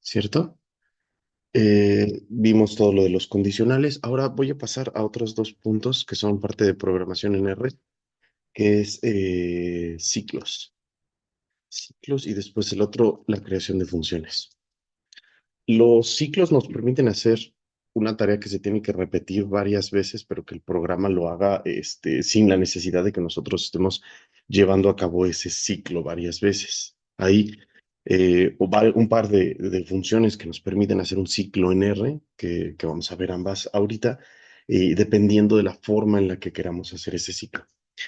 ¿cierto? Vimos todo lo de los condicionales. Ahora voy a pasar a otros dos puntos que son parte de programación en R, que es ciclos. Ciclos y después el otro, la creación de funciones. Los ciclos nos permiten hacer una tarea que se tiene que repetir varias veces, pero que el programa lo haga sin la necesidad de que nosotros estemos llevando a cabo ese ciclo varias veces. Hay un par de funciones que nos permiten hacer un ciclo en R, que vamos a ver ambas ahorita, dependiendo de la forma en la que queramos hacer ese ciclo.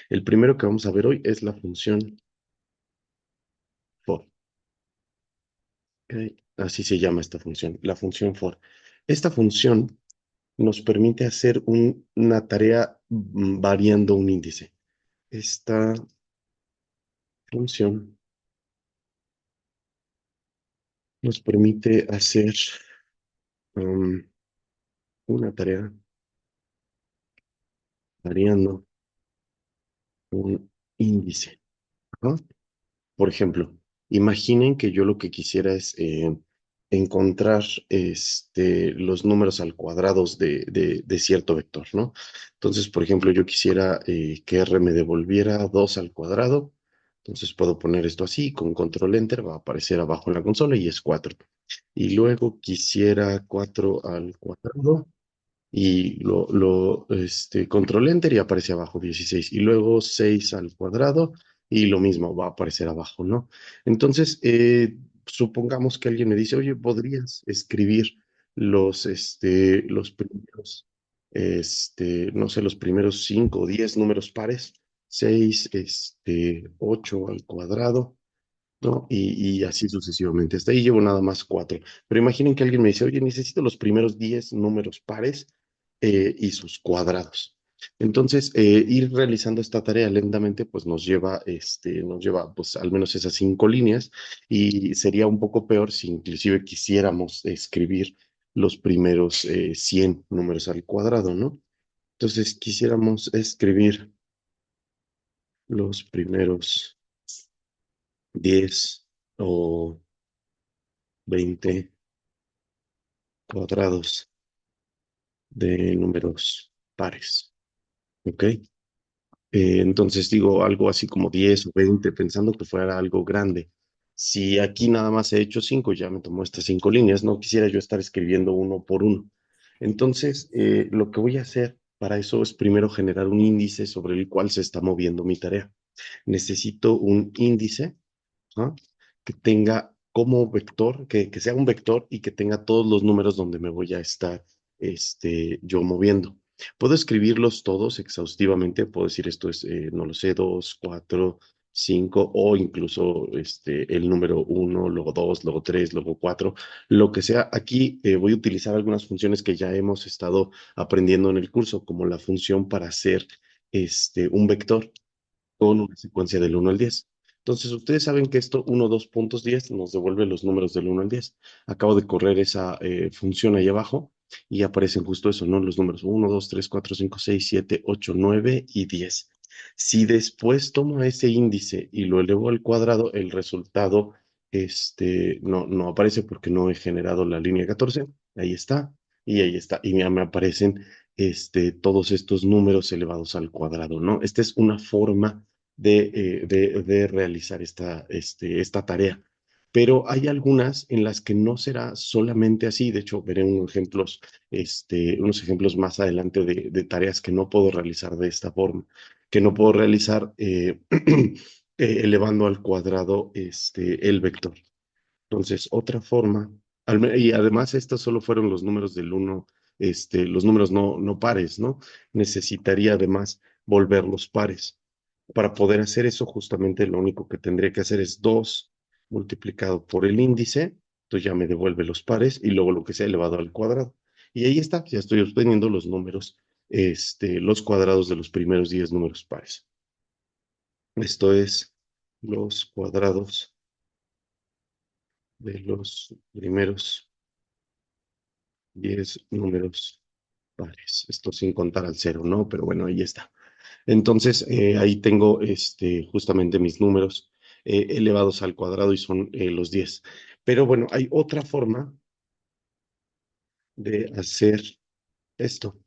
El primero que vamos a ver hoy es la función for. ¿Ok? Así se llama esta función, la función for. Esta función nos permite hacer una tarea variando un índice. Esta función nos permite hacer um, una tarea variando un índice. Ajá. Por ejemplo, imaginen que yo lo que quisiera es encontrar los números al cuadrado de cierto vector, ¿no? Entonces, por ejemplo, yo quisiera que R me devolviera 2 al cuadrado. Entonces puedo poner esto así, con control enter va a aparecer abajo en la consola y es 4. Y luego quisiera 4 al cuadrado y control enter y aparece abajo 16. Y luego 6 al cuadrado y lo mismo va a aparecer abajo, ¿no? Entonces, supongamos que alguien me dice, oye, ¿podrías escribir los primeros, no sé, los primeros 5 o 10 números pares? 6 8 al cuadrado, ¿no? Y así sucesivamente. Hasta ahí llevo nada más 4. Pero imaginen que alguien me dice, oye, necesito los primeros 10 números pares y sus cuadrados. Entonces, ir realizando esta tarea lentamente, pues nos lleva, pues, al menos esas 5 líneas y sería un poco peor si inclusive quisiéramos escribir los primeros 100 números al cuadrado, ¿no? Entonces, quisiéramos escribir los primeros 10 o 20 cuadrados de números pares, ¿ok? Entonces digo algo así como 10 o 20, pensando que fuera algo grande. Si aquí nada más he hecho 5, ya me tomó estas 5 líneas, no quisiera yo estar escribiendo uno por uno. Entonces, lo que voy a hacer para eso es primero generar un índice sobre el cual se está moviendo mi tarea. Necesito un índice, ¿ah? Que tenga como vector, que sea un vector y que tenga todos los números donde me voy a estar yo moviendo. Puedo escribirlos todos exhaustivamente, puedo decir esto es, no lo sé, 2 4 5 o incluso el número uno, luego 2 luego 3 luego 4 lo que sea. Aquí voy a utilizar algunas funciones que ya hemos estado aprendiendo en el curso, como la función para hacer un vector con una secuencia del 1 al 10. Entonces, ustedes saben que esto 1, 2 puntos 10 nos devuelve los números del 1 al 10. Acabo de correr esa función ahí abajo y aparecen justo eso, ¿no? Los números 1, 2, 3, 4, 5, 6, 7, 8, 9 y 10. Si después tomo ese índice y lo elevo al cuadrado, el resultado no aparece porque no he generado la línea 14. Ahí está, y ahí está. Y ya me aparecen todos estos números elevados al cuadrado, ¿no? Esta es una forma de realizar esta tarea. Pero hay algunas en las que no será solamente así. De hecho, veré unos ejemplos más adelante de tareas que no puedo realizar de esta forma, que no puedo realizar elevando al cuadrado el vector. Entonces, otra forma, y además estos solo fueron los números del uno, los números no pares, ¿no? Necesitaría además volverlos pares. Para poder hacer eso, justamente lo único que tendría que hacer es 2 multiplicado por el índice, entonces ya me devuelve los pares y luego lo que sea elevado al cuadrado. Y ahí está, ya estoy obteniendo los números, los cuadrados de los primeros 10 números pares. Esto es los cuadrados de los primeros 10 números pares. Esto sin contar al cero, ¿no? Pero bueno, ahí está. Entonces, ahí tengo justamente mis números elevados al cuadrado y son los 10. Pero bueno, hay otra forma de hacer esto.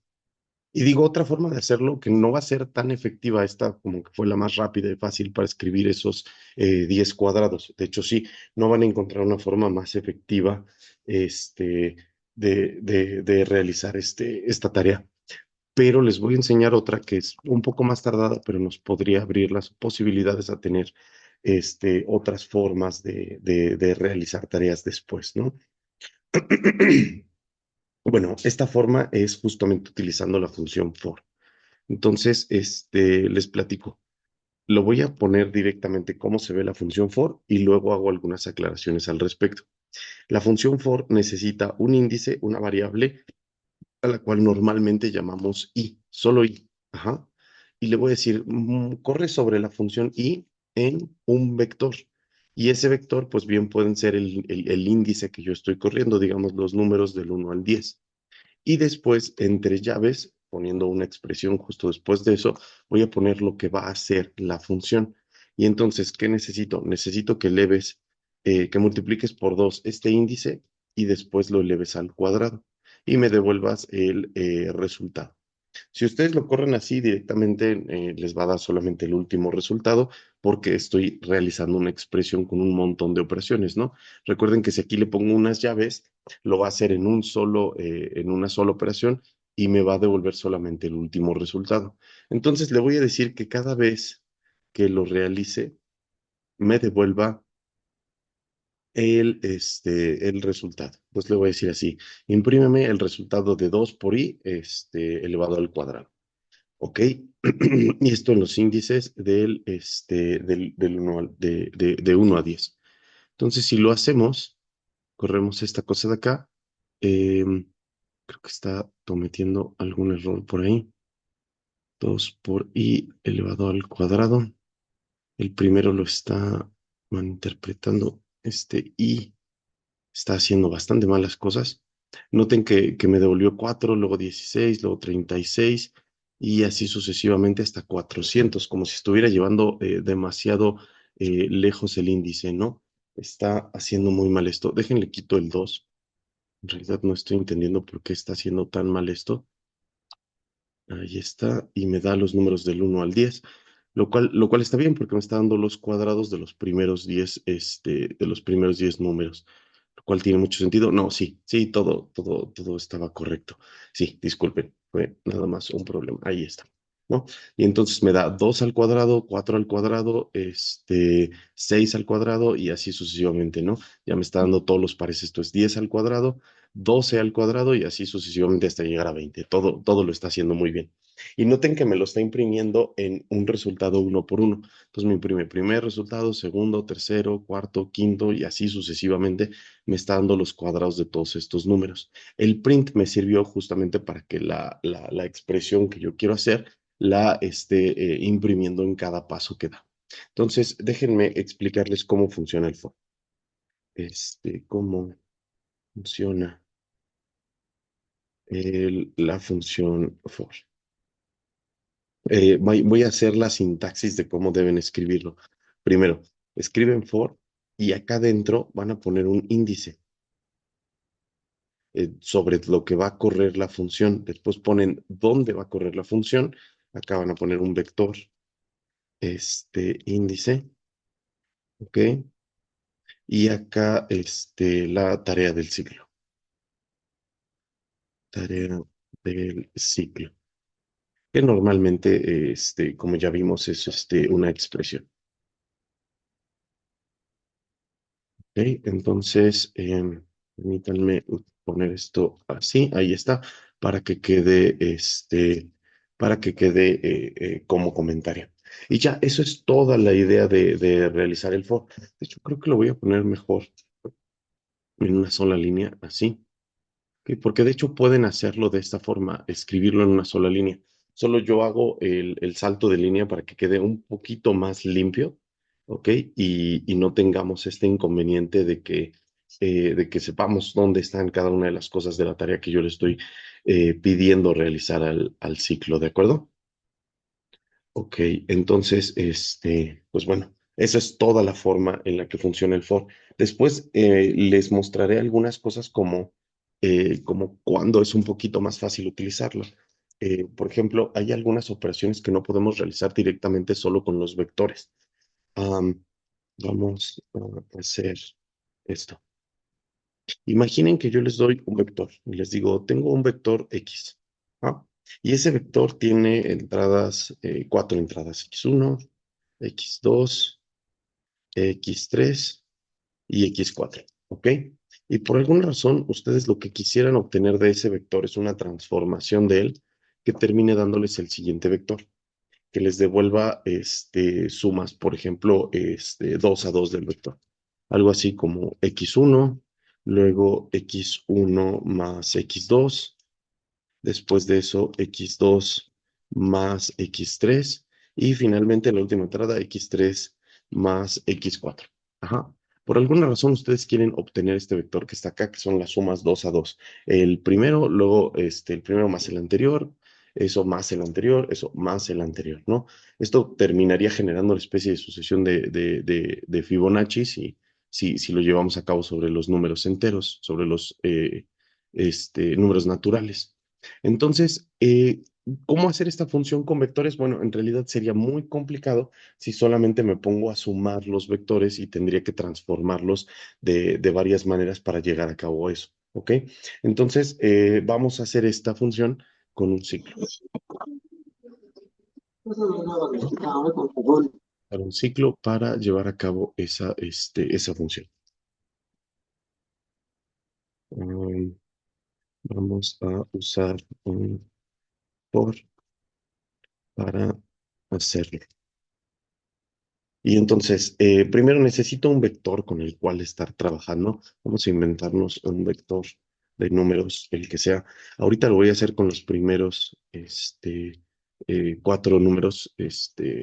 Y digo otra forma de hacerlo que no va a ser tan efectiva. Esta como que fue la más rápida y fácil para escribir esos 10 cuadrados. De hecho, sí, no van a encontrar una forma más efectiva este, de realizar esta tarea. Pero les voy a enseñar otra que es un poco más tardada, pero nos podría abrir las posibilidades a tener otras formas de realizar tareas después, ¿no? Bueno, esta forma es justamente utilizando la función for. Entonces, les platico. Lo voy a poner directamente cómo se ve la función for y luego hago algunas aclaraciones al respecto. La función for necesita un índice, una variable a la cual normalmente llamamos i, solo i. Ajá. Y le voy a decir, corre sobre la función i en un vector. Y ese vector, pues bien, pueden ser el índice que yo estoy corriendo, digamos los números del 1 al 10. Y después, entre llaves, poniendo una expresión justo después de eso, voy a poner lo que va a hacer la función. Y entonces, ¿qué necesito? Necesito que eleves, que multipliques por 2 este índice y después lo eleves al cuadrado y me devuelvas el resultado. Si ustedes lo corren así directamente, les va a dar solamente el último resultado porque estoy realizando una expresión con un montón de operaciones, ¿no? Recuerden que si aquí le pongo unas llaves, lo va a hacer en una sola operación y me va a devolver solamente el último resultado. Entonces le voy a decir que cada vez que lo realice, me devuelva el resultado. Pues le voy a decir así, imprímeme el resultado de 2 por i, elevado al cuadrado. ¿Ok? Y esto en los índices del 1 de 1 a 10. Entonces, si lo hacemos, corremos esta cosa de acá. Creo que está cometiendo algún error por ahí. 2 por i elevado al cuadrado. El primero lo está malinterpretando. Este i está haciendo bastante malas cosas. Noten que me devolvió 4, luego 16, luego 36 y así sucesivamente hasta 400, como si estuviera llevando demasiado lejos el índice, ¿no? Está haciendo muy mal esto. Déjenle quito el 2. En realidad no estoy entendiendo por qué está haciendo tan mal esto. Ahí está, y me da los números del 1 al 10, lo cual está bien porque me está dando los cuadrados de los primeros 10, de los primeros 10 números, lo cual tiene mucho sentido. No, sí, sí, todo estaba correcto. Sí, disculpen, fue nada más un problema. Ahí está, ¿no? Y entonces me da 2 al cuadrado, 4 al cuadrado, 6 al cuadrado y así sucesivamente, ¿no? Ya me está dando todos los pares, esto es 10 al cuadrado, 12 al cuadrado y así sucesivamente hasta llegar a 20. Todo lo está haciendo muy bien. Y noten que me lo está imprimiendo en un resultado uno por uno. Entonces me imprime primer resultado, segundo, tercero, cuarto, quinto y así sucesivamente me está dando los cuadrados de todos estos números. El print me sirvió justamente para que la expresión que yo quiero hacer la esté imprimiendo en cada paso que da. Entonces, déjenme explicarles cómo funciona el for. Cómo funciona la función for. Voy a hacer la sintaxis de cómo deben escribirlo. Primero, escriben for y acá adentro van a poner un índice sobre lo que va a correr la función. Después ponen dónde va a correr la función. Acá van a poner un vector, índice, ¿ok? Y acá, la tarea del ciclo. Tarea del ciclo. Que normalmente, como ya vimos, es una expresión. Ok, entonces, permítanme poner esto así, ahí está, para que quede, como comentario. Y ya, eso es toda la idea de realizar el for. De hecho, creo que lo voy a poner mejor en una sola línea, así. Ok, porque de hecho pueden hacerlo de esta forma, escribirlo en una sola línea. Solo yo hago el salto de línea para que quede un poquito más limpio, ¿ok? Y no tengamos este inconveniente de que sepamos dónde están cada una de las cosas de la tarea que yo le estoy pidiendo realizar al ciclo, ¿de acuerdo? Ok, entonces, pues bueno. Esa es toda la forma en la que funciona el for. Después les mostraré algunas cosas como cuando es un poquito más fácil utilizarlo. Por ejemplo, hay algunas operaciones que no podemos realizar directamente solo con los vectores. Am, Vamos a hacer esto. Imaginen que yo les doy un vector y les digo, tengo un vector X. ¿Ah? Y ese vector tiene entradas, cuatro entradas, X1, X2, X3 y X4. ¿Ok? Y por alguna razón, ustedes lo que quisieran obtener de ese vector es una transformación de él que termine dándoles el siguiente vector, que les devuelva sumas, por ejemplo, 2 a 2 del vector. Algo así como X1, luego X1 más X2, después de eso X2 más X3 y finalmente la última entrada X3 más X4. Ajá. Por alguna razón ustedes quieren obtener este vector que está acá, que son las sumas 2 a 2. El primero, luego el primero más el anterior, eso más el anterior, eso más el anterior, ¿no? Esto terminaría generando una especie de sucesión de Fibonacci si lo llevamos a cabo sobre los números enteros, sobre los números naturales. Entonces, ¿cómo hacer esta función con vectores? Bueno, en realidad sería muy complicado si solamente me pongo a sumar los vectores y tendría que transformarlos de varias maneras para llegar a cabo eso, ¿ok? Entonces, vamos a hacer esta función con un ciclo. Para un ciclo para llevar a cabo esa función. Um, Vamos a usar un for para hacerlo. Y entonces, primero necesito un vector con el cual estar trabajando. Vamos a inventarnos un vector de números, el que sea. Ahorita lo voy a hacer con los primeros cuatro números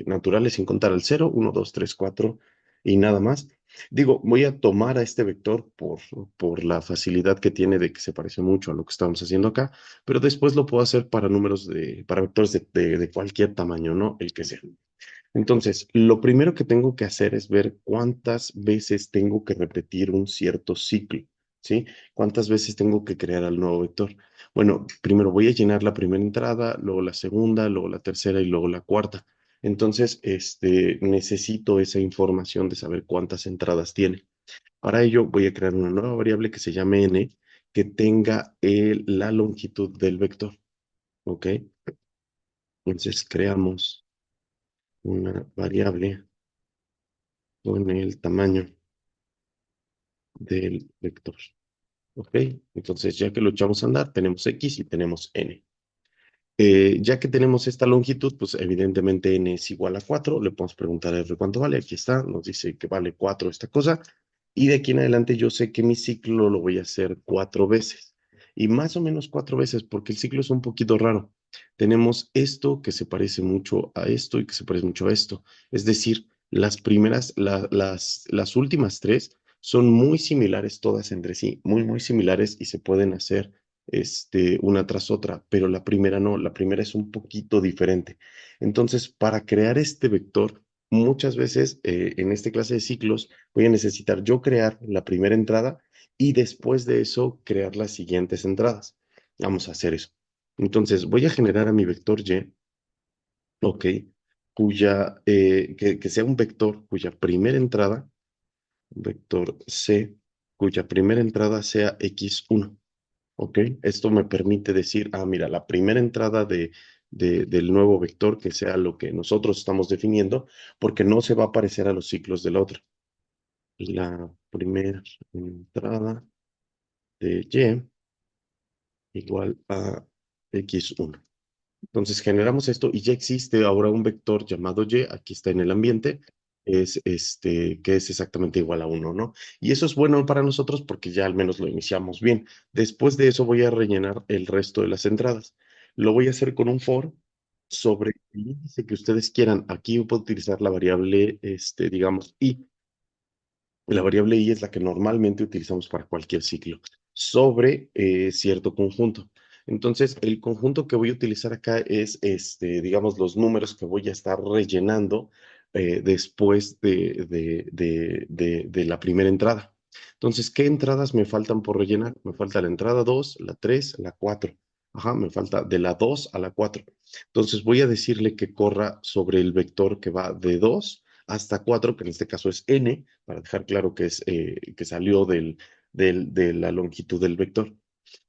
naturales, sin contar el cero, uno, 2, 3, 4 y nada más. Digo, voy a tomar a este vector por la facilidad que tiene de que se parece mucho a lo que estamos haciendo acá, pero después lo puedo hacer para para vectores de cualquier tamaño, ¿no? El que sea. Entonces, lo primero que tengo que hacer es ver cuántas veces tengo que repetir un cierto ciclo, ¿sí? ¿Cuántas veces tengo que crear al nuevo vector? Bueno, primero voy a llenar la primera entrada, luego la segunda, luego la tercera y luego la cuarta. Entonces, necesito esa información de saber cuántas entradas tiene. Para ello, voy a crear una nueva variable que se llame n, que tenga la longitud del vector, ¿ok? Entonces, creamos una variable con el tamaño del vector. ¿Ok? Entonces, ya que lo echamos a andar, tenemos X y tenemos N. Ya que tenemos esta longitud, pues evidentemente N es igual a 4. Le podemos preguntar a R cuánto vale. Aquí está, nos dice que vale 4 esta cosa. Y de aquí en adelante yo sé que mi ciclo lo voy a hacer 4 veces. Y más o menos 4 veces, porque el ciclo es un poquito raro. Tenemos esto que se parece mucho a esto y que se parece mucho a esto. Es decir, las primeras, las últimas tres son muy similares todas entre sí, muy, muy similares y se pueden hacer una tras otra, pero la primera no, la primera es un poquito diferente. Entonces, para crear este vector, muchas veces en esta clase de ciclos voy a necesitar yo crear la primera entrada y después de eso crear las siguientes entradas. Vamos a hacer eso. Entonces, voy a generar a mi vector Y, ok, que sea un vector cuya primera entrada, vector C, cuya primera entrada sea X1. ¿Ok? Esto me permite decir, mira, la primera entrada del nuevo vector, que sea lo que nosotros estamos definiendo, porque no se va a parecer a los ciclos del otro. La primera entrada de Y igual a X1. Entonces generamos esto y ya existe ahora un vector llamado Y, aquí está en el ambiente, que es exactamente igual a 1, ¿no? Y eso es bueno para nosotros porque ya al menos lo iniciamos bien. Después de eso voy a rellenar el resto de las entradas. Lo voy a hacer con un for sobre el índice que ustedes quieran. Aquí puedo utilizar la variable, digamos, y. La variable i es la que normalmente utilizamos para cualquier ciclo, sobre cierto conjunto. Entonces, el conjunto que voy a utilizar acá es, digamos, los números que voy a estar rellenando después de la primera entrada. Entonces, ¿qué entradas me faltan por rellenar? Me falta la entrada 2, la 3, la 4. Ajá, me falta de la 2 a la 4. Entonces voy a decirle que corra sobre el vector que va de 2 hasta 4, que en este caso es n, para dejar claro que salió de la longitud del vector.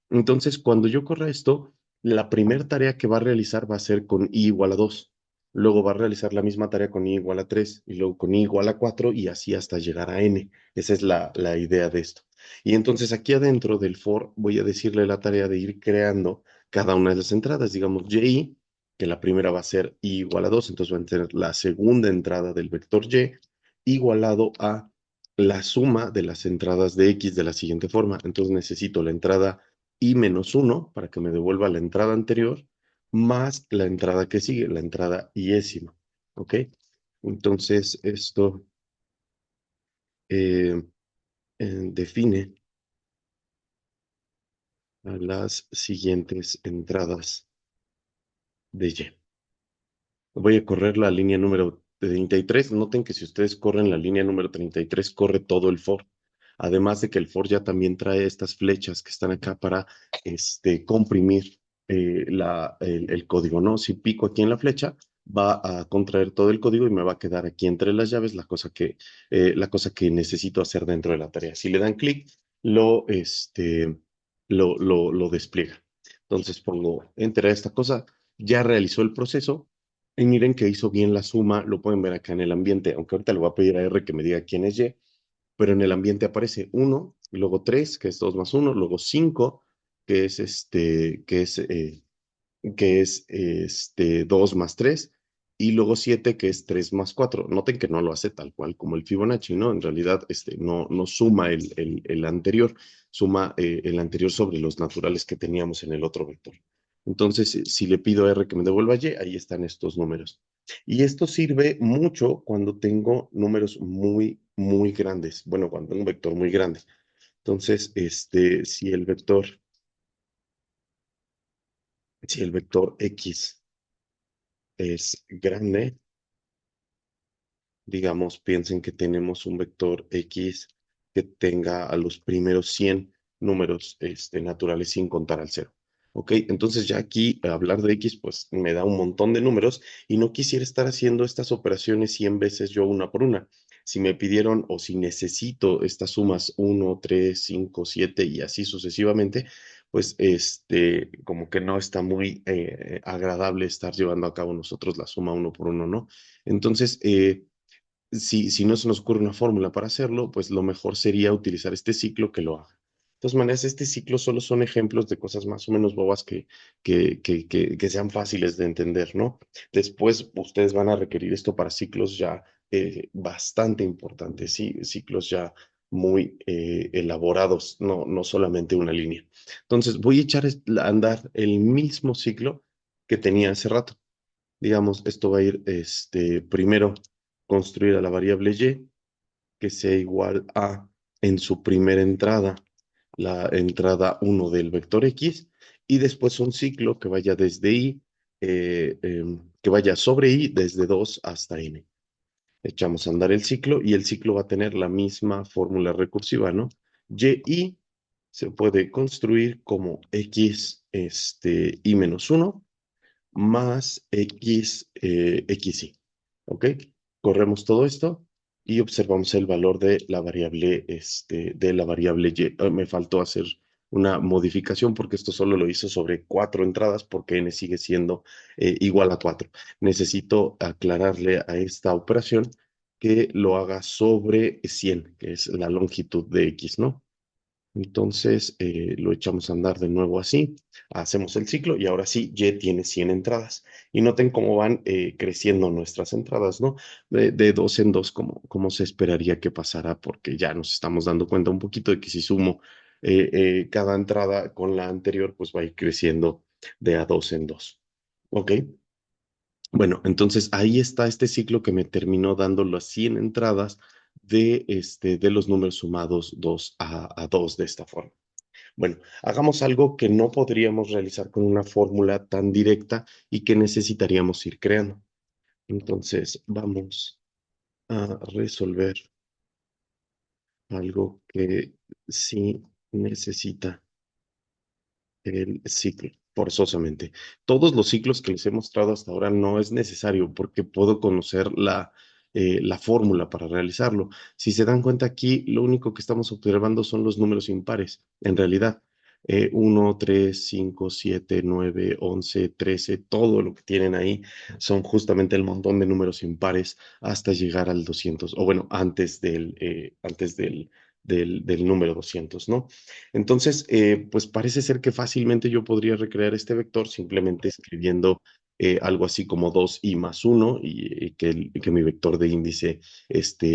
Entonces, cuando yo corra esto, la primera tarea que va a realizar va a ser con i igual a 2. Luego va a realizar la misma tarea con i igual a 3 y luego con i igual a 4 y así hasta llegar a n. Esa es la idea de esto. Y entonces aquí adentro del for voy a decirle la tarea de ir creando cada una de las entradas. Digamos yi, que la primera va a ser i igual a 2, entonces va a ser la segunda entrada del vector y igualado a la suma de las entradas de x de la siguiente forma. Entonces necesito la entrada y menos uno para que me devuelva la entrada anterior más la entrada que sigue, la entrada iésima. ¿Ok? Entonces esto eh, define a las siguientes entradas de Y. Voy a correr la línea número 33. Noten que si ustedes corren la línea número 33, corre todo el for. Además de que el for ya también trae estas flechas que están acá para comprimir el código, ¿no? Si pico aquí en la flecha, va a contraer todo el código y me va a quedar aquí entre las llaves la cosa que necesito hacer dentro de la tarea. Si le dan clic, lo despliega. Entonces pongo enter a esta cosa, ya realizó el proceso y miren que hizo bien la suma, lo pueden ver acá en el ambiente, aunque ahorita le voy a pedir a R que me diga quién es Y, pero en el ambiente aparece 1, luego 3, que es 2 más 1, luego 5, que es 2 más 3, y luego 7, que es 3 más 4. Noten que no lo hace tal cual como el Fibonacci, ¿no? En realidad, no suma el anterior, suma el anterior sobre los naturales que teníamos en el otro vector. Entonces, si le pido a R que me devuelva Y, ahí están estos números. Y esto sirve mucho cuando tengo números muy, muy grandes. Bueno, cuando tengo un vector muy grande. Entonces, si el vector X es grande, digamos, piensen que tenemos un vector X que tenga a los primeros 100 números naturales sin contar al cero. ¿Ok? Entonces ya aquí hablar de X pues me da un montón de números y no quisiera estar haciendo estas operaciones 100 veces yo una por una. Si me pidieron o si necesito estas sumas 1, 3, 5, 7 y así sucesivamente, pues como que no está muy agradable estar llevando a cabo nosotros la suma uno por uno, ¿no? Entonces, si no se nos ocurre una fórmula para hacerlo, pues lo mejor sería utilizar este ciclo que lo haga. De todas maneras, este ciclo solo son ejemplos de cosas más o menos bobas que sean fáciles de entender, ¿no? Después ustedes van a requerir esto para ciclos ya bastante importantes, ¿sí? Ciclos ya muy elaborados, no solamente una línea. Entonces, voy a echar a andar el mismo ciclo que tenía hace rato. Digamos, esto va a ir primero construir a la variable y que sea igual a en su primera entrada, la entrada uno del vector x, y después un ciclo que vaya desde i, que vaya sobre i desde 2 hasta n. Echamos a andar el ciclo y el ciclo va a tener la misma fórmula recursiva, ¿no? Y se puede construir como x i menos 1 más xy. ¿Ok? Corremos todo esto y observamos el valor de la variable y. Me faltó hacer una modificación porque esto solo lo hizo sobre 4 entradas porque n sigue siendo igual a 4. Necesito aclararle a esta operación que lo haga sobre 100, que es la longitud de x, ¿no? Entonces lo echamos a andar de nuevo así, hacemos el ciclo y ahora sí, Y tiene 100 entradas. Y noten cómo van creciendo nuestras entradas, ¿no? De dos en dos, como se esperaría que pasara, porque ya nos estamos dando cuenta un poquito de que si sumo cada entrada con la anterior, pues va a ir creciendo de a dos en dos. ¿Ok? Bueno, entonces ahí está este ciclo que me terminó dando las 100 entradas de los números sumados 2 a 2 de esta forma. Bueno, hagamos algo que no podríamos realizar con una fórmula tan directa y que necesitaríamos ir creando. Entonces, vamos. a resolver algo que sí necesita el ciclo, forzosamente. Todos los ciclos que les he mostrado hasta ahora no es necesario porque puedo conocer la fórmula para realizarlo. Si se dan cuenta aquí, lo único que estamos observando son los números impares, en realidad. 1, 3, 5, 7, 9, 11, 13, todo lo que tienen ahí son justamente el montón de números impares hasta llegar al 200, o bueno, antes del número 200, ¿no? Entonces, pues parece ser que fácilmente yo podría recrear este vector simplemente escribiendo algo así como 2i más 1 y que mi vector de índice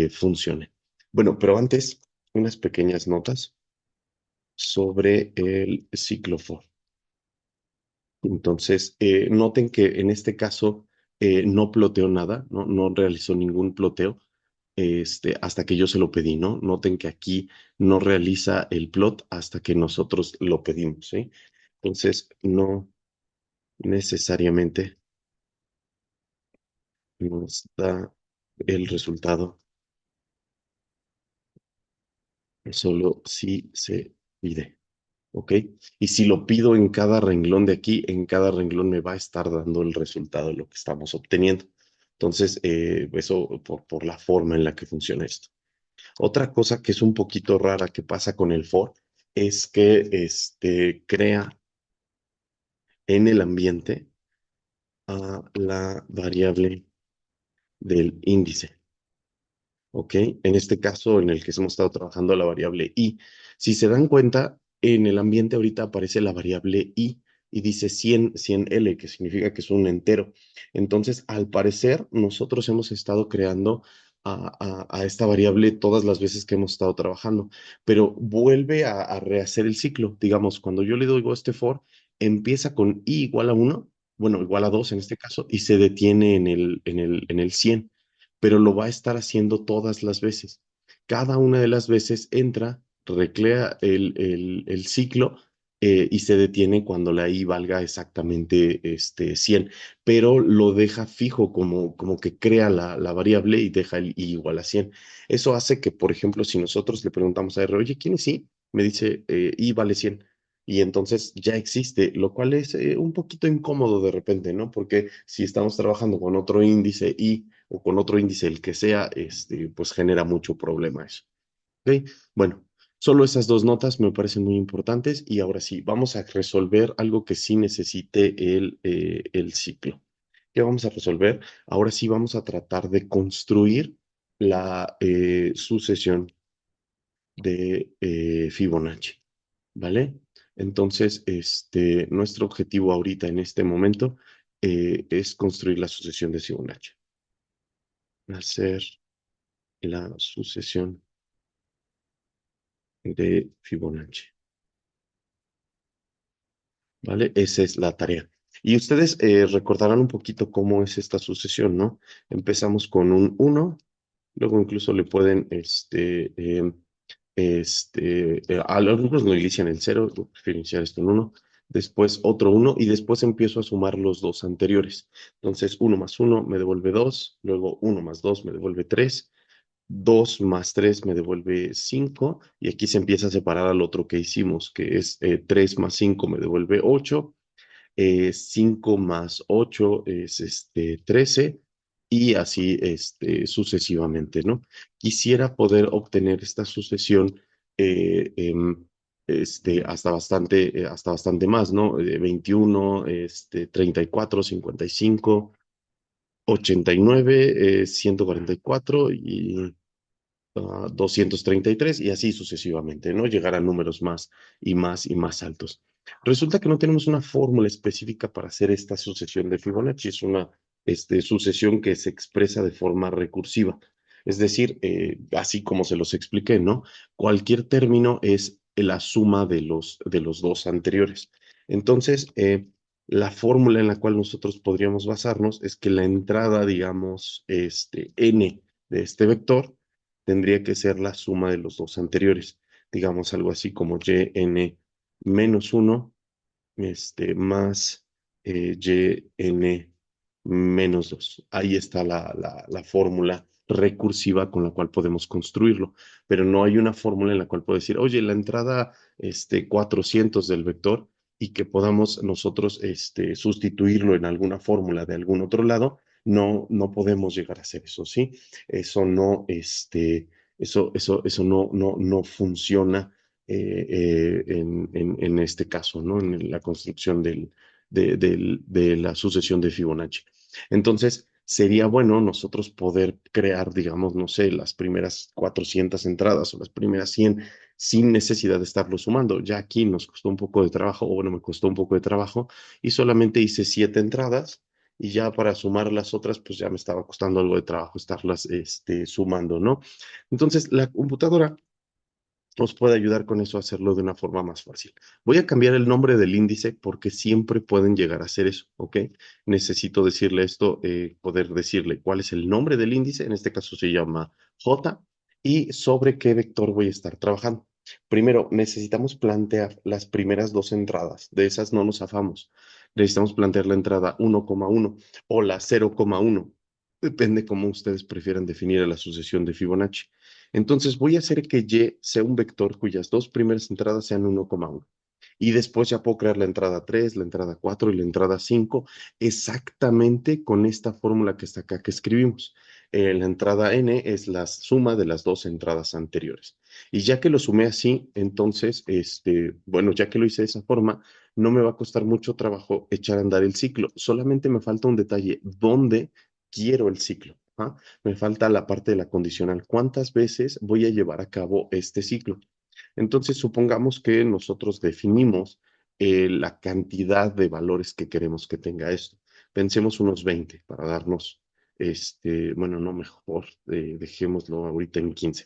funcione. Bueno, pero antes, unas pequeñas notas sobre el ciclo for. Entonces, noten que en este caso no ploteo nada, no realizó ningún ploteo hasta que yo se lo pedí, ¿no? Noten que aquí no realiza el plot hasta que nosotros lo pedimos, ¿sí? Entonces, no necesariamente nos da el resultado, solo si se pide, ¿ok? Y si lo pido en cada renglón de aquí, en cada renglón me va a estar dando el resultado de lo que estamos obteniendo. Entonces, eso por la forma en la que funciona esto. Otra cosa que es un poquito rara que pasa con el for es que crea en el ambiente a la variable del índice. ¿Ok? En este caso en el que hemos estado trabajando la variable i. Si se dan cuenta, en el ambiente ahorita aparece la variable i y dice 100, 100L, que significa que es un entero. Entonces, al parecer, nosotros hemos estado creando a esta variable todas las veces que hemos estado trabajando, pero vuelve a rehacer el ciclo. Digamos, cuando yo le doy este for, empieza con i igual a 1, bueno, igual a 2 en este caso, y se detiene en el 100, pero lo va a estar haciendo todas las veces. Cada una de las veces entra, recrea el ciclo y se detiene cuando la i valga exactamente 100, pero lo deja fijo como que crea la variable y deja el i igual a 100. Eso hace que, por ejemplo, si nosotros le preguntamos a R, oye, ¿quién es i? Me dice, i vale 100. Y entonces ya existe, lo cual es un poquito incómodo de repente, ¿no? Porque si estamos trabajando con otro índice i o con otro índice, el que sea, pues genera mucho problema eso. ¿Ok? Bueno, solo esas dos notas me parecen muy importantes y ahora sí, vamos a resolver algo que sí necesite el ciclo. ¿Qué vamos a resolver? Ahora sí vamos a tratar de construir la sucesión de Fibonacci, ¿vale? Entonces, nuestro objetivo ahorita en este momento es construir la sucesión de Fibonacci. Hacer la sucesión de Fibonacci, ¿vale? Esa es la tarea. Y ustedes recordarán un poquito cómo es esta sucesión, ¿no? Empezamos con un uno, luego incluso le pueden, a algunos lo inician el cero, yo prefiero iniciar esto en uno, después otro uno y después empiezo a sumar los dos anteriores. Entonces, uno más uno me devuelve dos, luego uno más dos me devuelve tres. 2 más 3 me devuelve 5 y aquí se empieza a separar al otro que hicimos, que es 3 más 5 me devuelve 8, 5 más 8 es 13 y así sucesivamente, ¿no? Quisiera poder obtener esta sucesión hasta bastante más, ¿no? 21, 34, 55, 89, 144 y 233 y así sucesivamente, ¿no? Llegar a números más y más y más altos. Resulta que no tenemos una fórmula específica para hacer esta sucesión de Fibonacci, es una sucesión que se expresa de forma recursiva. Es decir, así como se los expliqué, ¿no? Cualquier término es la suma de los dos anteriores. Entonces, la fórmula en la cual nosotros podríamos basarnos es que la entrada, digamos, n de este vector tendría que ser la suma de los dos anteriores. Digamos algo así como yn menos uno más yn menos 2. Ahí está la fórmula recursiva con la cual podemos construirlo, pero no hay una fórmula en la cual puedo decir, oye, la entrada 400 del vector y que podamos nosotros sustituirlo en alguna fórmula de algún otro lado, no, no podemos llegar a hacer eso, ¿sí? Eso no, eso no, no, no funciona en este caso, ¿no? En la construcción de la sucesión de Fibonacci. Entonces, sería bueno nosotros poder crear, digamos, no sé, las primeras 400 entradas o las primeras 100 sin necesidad de estarlo sumando. Ya aquí nos costó un poco de trabajo, o bueno, me costó un poco de trabajo y solamente hice 7 entradas y ya para sumar las otras, pues ya me estaba costando algo de trabajo estarlas sumando, ¿no? Entonces, la computadora os puede ayudar con eso a hacerlo de una forma más fácil. Voy a cambiar el nombre del índice porque siempre pueden llegar a hacer eso, ¿ok? Necesito decirle esto, poder decirle cuál es el nombre del índice, en este caso se llama J, y sobre qué vector voy a estar trabajando. Primero, necesitamos plantear las primeras dos entradas, de esas no nos afamos. Necesitamos plantear la entrada 1,1 o la 0,1, depende cómo ustedes prefieran definir la sucesión de Fibonacci. Entonces voy a hacer que Y sea un vector cuyas dos primeras entradas sean 1,1. Y después ya puedo crear la entrada 3, la entrada 4 y la entrada 5 exactamente con esta fórmula que está acá que escribimos. La entrada n es la suma de las dos entradas anteriores. Y ya que lo sumé así, entonces, bueno, ya que lo hice de esa forma, no me va a costar mucho trabajo echar a andar el ciclo. Solamente me falta un detalle, ¿dónde quiero el ciclo? ¿Ah? Me falta la parte de la condicional. ¿Cuántas veces voy a llevar a cabo este ciclo? Entonces, supongamos que nosotros definimos la cantidad de valores que queremos que tenga esto. Pensemos unos 20 para darnos, bueno, no mejor, dejémoslo ahorita en 15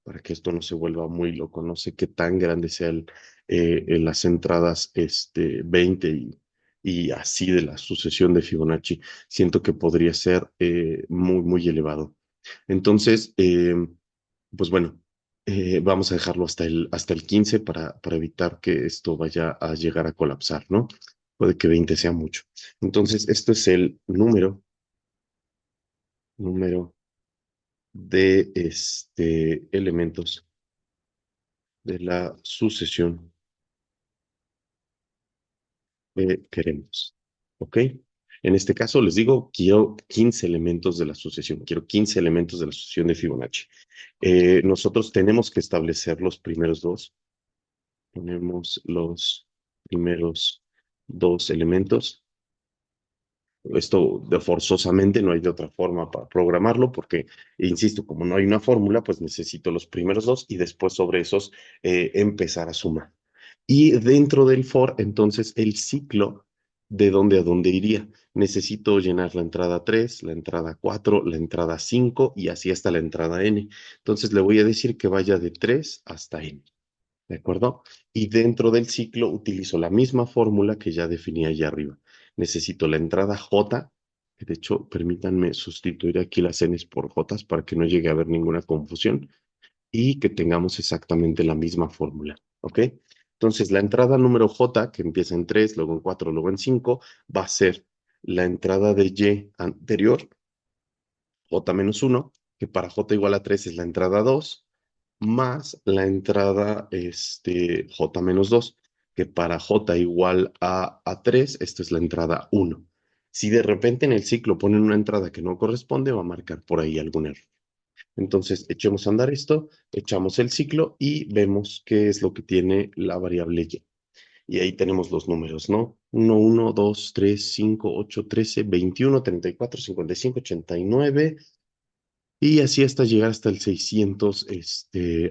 para que esto no se vuelva muy loco. No sé qué tan grande sean las entradas 20 y así de la sucesión de Fibonacci. Siento que podría ser muy, muy elevado. Entonces, pues bueno, vamos a dejarlo hasta el 15 para evitar que esto vaya a llegar a colapsar, ¿no? Puede que 20 sea mucho. Entonces, esto es el número de elementos de la sucesión que queremos. ¿Ok? En este caso les digo, quiero 15 elementos de la sucesión, quiero 15 elementos de la sucesión de Fibonacci. Nosotros tenemos que establecer los primeros dos. Ponemos los primeros dos elementos. Esto de forzosamente no hay de otra forma para programarlo porque, insisto, como no hay una fórmula, pues necesito los primeros dos y después sobre esos empezar a sumar. Y dentro del for, entonces, el ciclo de dónde a dónde iría. Necesito llenar la entrada 3, la entrada 4, la entrada 5 y así hasta la entrada n. Entonces le voy a decir que vaya de 3 hasta n. ¿De acuerdo? Y dentro del ciclo utilizo la misma fórmula que ya definí allá arriba. Necesito la entrada J, que de hecho, permítanme sustituir aquí las N's por J's para que no llegue a haber ninguna confusión y que tengamos exactamente la misma fórmula. ¿Ok? Entonces, la entrada número J, que empieza en 3, luego en 4, luego en 5, va a ser la entrada de Y anterior, J-1, que para J igual a 3 es la entrada 2 más la entrada J-2, que para J igual a 3, esto es la entrada 1. Si de repente en el ciclo ponen una entrada que no corresponde, va a marcar por ahí algún error. Entonces, echemos a andar esto, echamos el ciclo y vemos qué es lo que tiene la variable y. Y ahí tenemos los números, ¿no? 1, 2, 3, 5, 8, 13, 21, 34, 55, 89. Y así hasta llegar hasta el 600,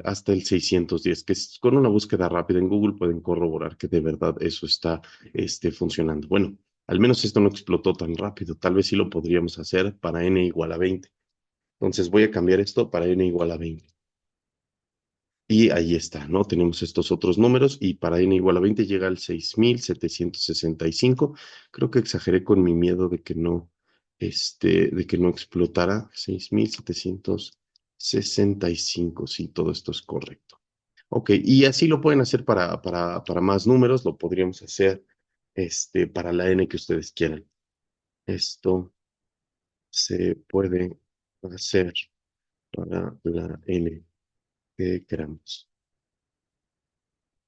hasta el 610, que con una búsqueda rápida en Google pueden corroborar que de verdad eso está, funcionando. Bueno, al menos esto no explotó tan rápido. Tal vez sí lo podríamos hacer para n igual a 20. Entonces voy a cambiar esto para n igual a 20. Y ahí está, ¿no? Tenemos estos otros números y para n igual a 20 llega al 6765. Creo que exageré con mi miedo de que no explotara. 6765, sí, todo esto es correcto. Ok, y así lo pueden hacer para más números, lo podríamos hacer para la n que ustedes quieran. Esto se puede hacer. para la n que queramos.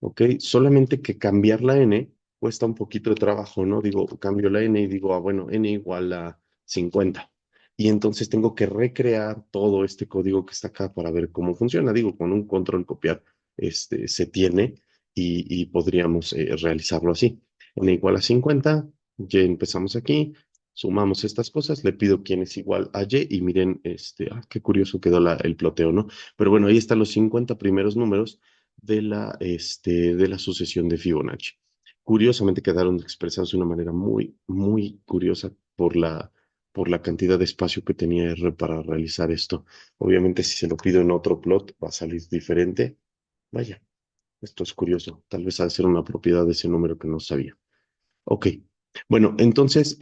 ¿Ok? Solamente que cambiar la n cuesta un poquito de trabajo, ¿no? Digo, cambio la n y digo, ah, bueno, n igual a 50. Y entonces tengo que recrear todo este código que está acá para ver cómo funciona. Digo, con un control copiar se tiene y podríamos realizarlo así. N igual a 50, ya empezamos aquí, sumamos estas cosas, le pido quién es igual a y y miren, qué curioso quedó el ploteo, ¿no? Pero bueno, ahí están los 50 primeros números de la sucesión de Fibonacci. Curiosamente quedaron expresados de una manera muy, muy curiosa por la cantidad de espacio que tenía R para realizar esto. Obviamente, si se lo pido en otro plot, va a salir diferente. Vaya, esto es curioso. Tal vez ha de ser una propiedad de ese número que no sabía. Ok. Bueno, entonces,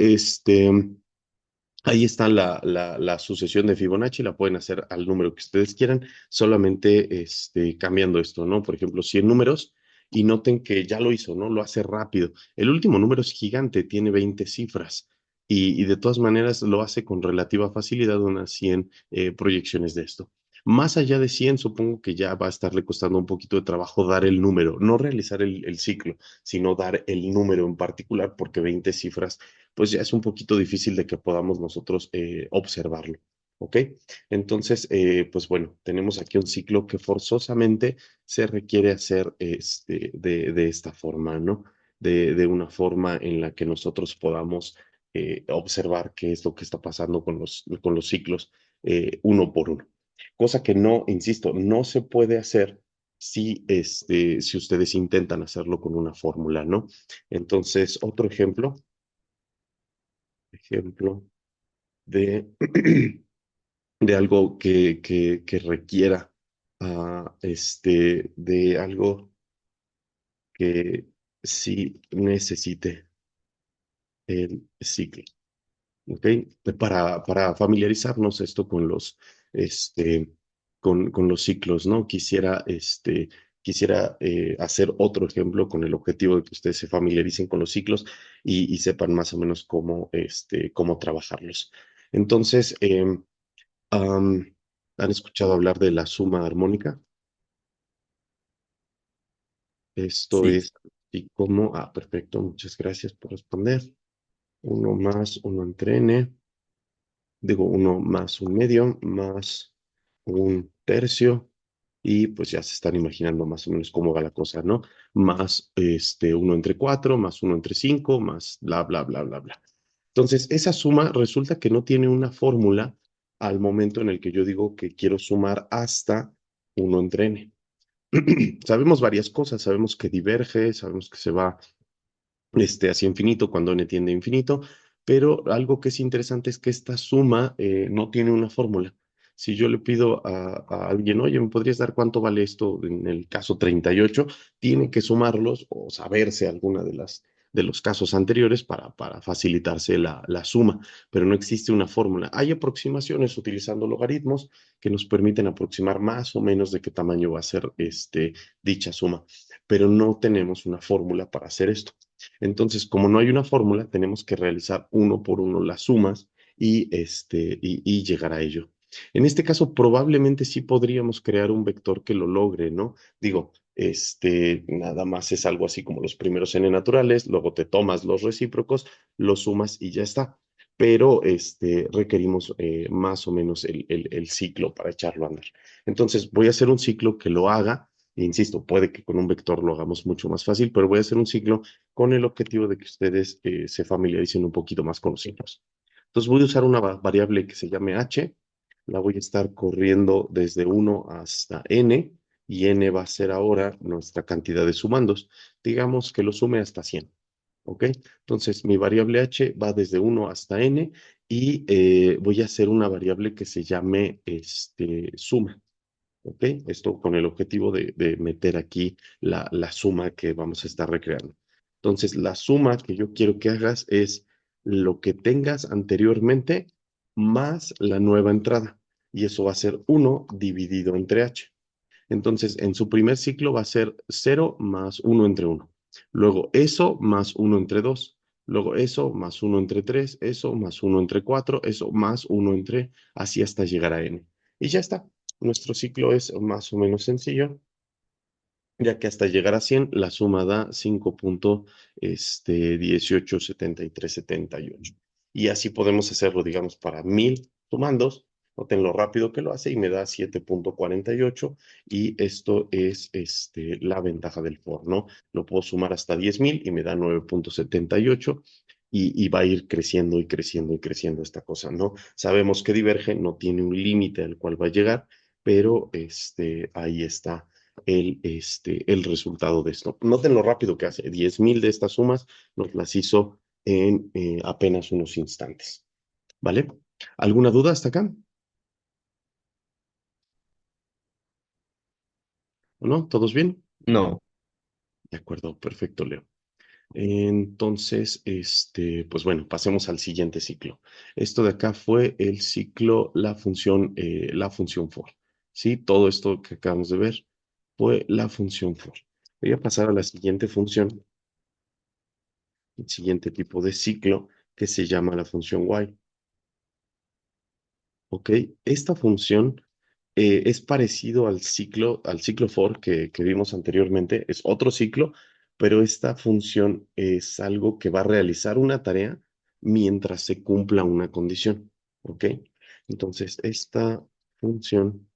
ahí está la sucesión de Fibonacci, la pueden hacer al número que ustedes quieran, solamente cambiando esto, ¿no? Por ejemplo, 100 números y noten que ya lo hizo, ¿no? Lo hace rápido. El último número es gigante, tiene 20 cifras y de todas maneras lo hace con relativa facilidad, unas 100 proyecciones de esto. Más allá de 100, supongo que ya va a estarle costando un poquito de trabajo dar el número, no realizar el ciclo, sino dar el número en particular, porque 20 cifras pues ya es un poquito difícil de que podamos nosotros observarlo. ¿Ok? Entonces, pues bueno, tenemos aquí un ciclo que forzosamente se requiere hacer de esta forma, ¿no? De una forma en la que nosotros podamos observar qué es lo que está pasando con los ciclos uno por uno. Cosa que no, insisto, no se puede hacer si ustedes intentan hacerlo con una fórmula, ¿no? Entonces, otro ejemplo de, de algo que requiera de algo que sí necesite el ciclo. ¿Ok? Para familiarizarnos esto este, con los ciclos, ¿no? Quisiera hacer otro ejemplo con el objetivo de que ustedes se familiaricen con los ciclos y sepan más o menos cómo trabajarlos. Entonces, ¿han escuchado hablar de la suma armónica? Esto Sí, es así como, perfecto, muchas gracias por responder. Uno más uno entre n, digo uno más un medio, más un tercio, y pues ya se están imaginando más o menos cómo va la cosa, ¿no? Más uno entre cuatro, más uno entre cinco, más bla, bla, bla, bla, bla. Entonces, esa suma resulta que no tiene una fórmula al momento en el que yo digo que quiero sumar hasta uno entre n. Sabemos varias cosas, sabemos que diverge, sabemos que se va hacia infinito cuando n tiende a infinito, pero algo que es interesante es que esta suma no tiene una fórmula. Si yo le pido a alguien, oye, ¿me podrías dar cuánto vale esto en el caso 38? Tiene que sumarlos o saberse alguna de los casos anteriores para facilitarse la suma, pero no existe una fórmula. Hay aproximaciones utilizando logaritmos que nos permiten aproximar más o menos de qué tamaño va a ser dicha suma, pero no tenemos una fórmula para hacer esto. Entonces, como no hay una fórmula, tenemos que realizar uno por uno las sumas y llegar a ello. En este caso, probablemente sí podríamos crear un vector que lo logre, ¿no? Digo, nada más es algo así como los primeros n naturales, luego te tomas los recíprocos, los sumas y ya está. Pero requerimos más o menos el ciclo para echarlo a andar. Entonces, voy a hacer un ciclo que lo haga. E insisto, puede que con un vector lo hagamos mucho más fácil, pero voy a hacer un ciclo con el objetivo de que ustedes se familiaricen un poquito más con los signos. Entonces voy a usar una variable que se llame h, la voy a estar corriendo desde uno hasta n, y n va a ser ahora nuestra cantidad de sumandos. Digamos que lo sume hasta 100. ¿Ok? Entonces mi variable h va desde uno hasta n y voy a hacer una variable que se llame suma. ¿Ok? Esto con el objetivo de meter aquí la suma que vamos a estar recreando. Entonces, la suma que yo quiero que hagas es lo que tengas anteriormente más la nueva entrada. Y eso va a ser uno dividido entre h. Entonces, en su primer ciclo va a ser cero más uno entre uno. Luego, eso más uno entre 2. Luego, eso más uno entre 3. Eso más uno entre 4. Eso más uno entre, así hasta llegar a n. Y ya está. Nuestro ciclo es más o menos sencillo, ya que hasta llegar a 100 la suma da 5,187378. Y así podemos hacerlo, digamos, para 1000 sumandos. Noten lo rápido que lo hace y me da 7,48. Y esto es la ventaja del for, ¿no? Lo puedo sumar hasta 10,000 y me da 9,78. Y va a ir creciendo y creciendo y creciendo esta cosa, ¿no? Sabemos que Diverge no tiene un límite al cual va a llegar, pero ahí está el resultado de esto. Noten lo rápido que hace. 10,000 de estas sumas nos las hizo en apenas unos instantes. ¿Vale? ¿Alguna duda hasta acá? ¿O no? ¿Todos bien? No, De acuerdo, perfecto, Leo. Entonces, pues bueno, pasemos al siguiente ciclo. Esto de acá fue el ciclo, la función for. ¿Sí? Todo esto que acabamos de ver fue la función for. Voy a pasar a la siguiente función, el siguiente tipo de ciclo que se llama la función while. ¿Ok? Esta función es parecido al ciclo for que vimos anteriormente, es otro ciclo, pero esta función es algo que va a realizar una tarea mientras se cumpla una condición. ¿Ok? Entonces, esta función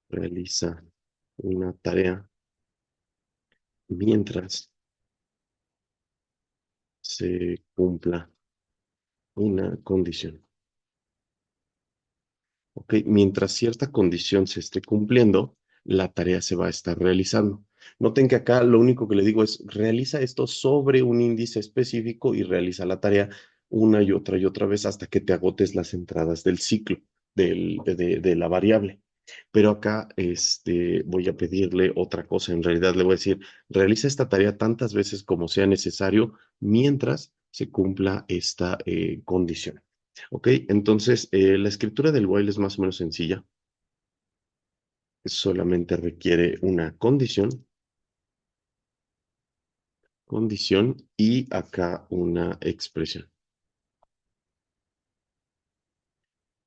realiza una tarea mientras se cumpla una condición. ¿Ok? Mientras cierta condición se esté cumpliendo, la tarea se va a estar realizando. Noten que acá lo único que le digo es realiza esto sobre un índice específico y realiza la tarea una y otra vez hasta que te agotes las entradas del ciclo de la variable. Pero acá voy a pedirle otra cosa. En realidad le voy a decir, realiza esta tarea tantas veces como sea necesario mientras se cumpla esta condición. Ok, entonces la escritura del while es más o menos sencilla. Solamente requiere una condición y acá una expresión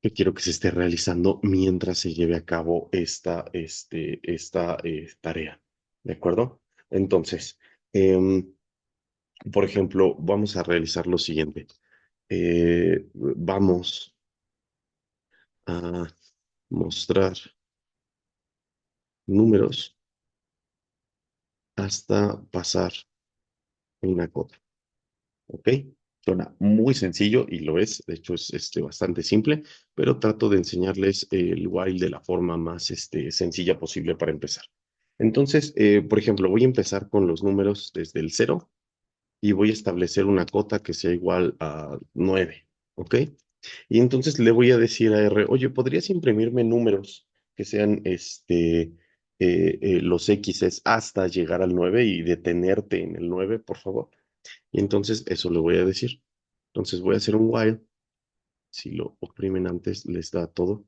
que quiero que se esté realizando mientras se lleve a cabo esta tarea. ¿De acuerdo? Entonces, por ejemplo, vamos a realizar lo siguiente. Vamos a mostrar números hasta pasar una cota. ¿Ok? Suena muy sencillo y lo es, de hecho es bastante simple, pero trato de enseñarles el while de la forma más sencilla posible para empezar. Entonces, por ejemplo, voy a empezar con los números desde el cero y voy a establecer una cota que sea igual a 9, ¿ok? Y entonces le voy a decir a R, oye, ¿podrías imprimirme números que sean los X's hasta llegar al 9 y detenerte en el 9, por favor? Y entonces eso le voy a decir. Entonces voy a hacer un while. Si lo oprimen antes, les da todo.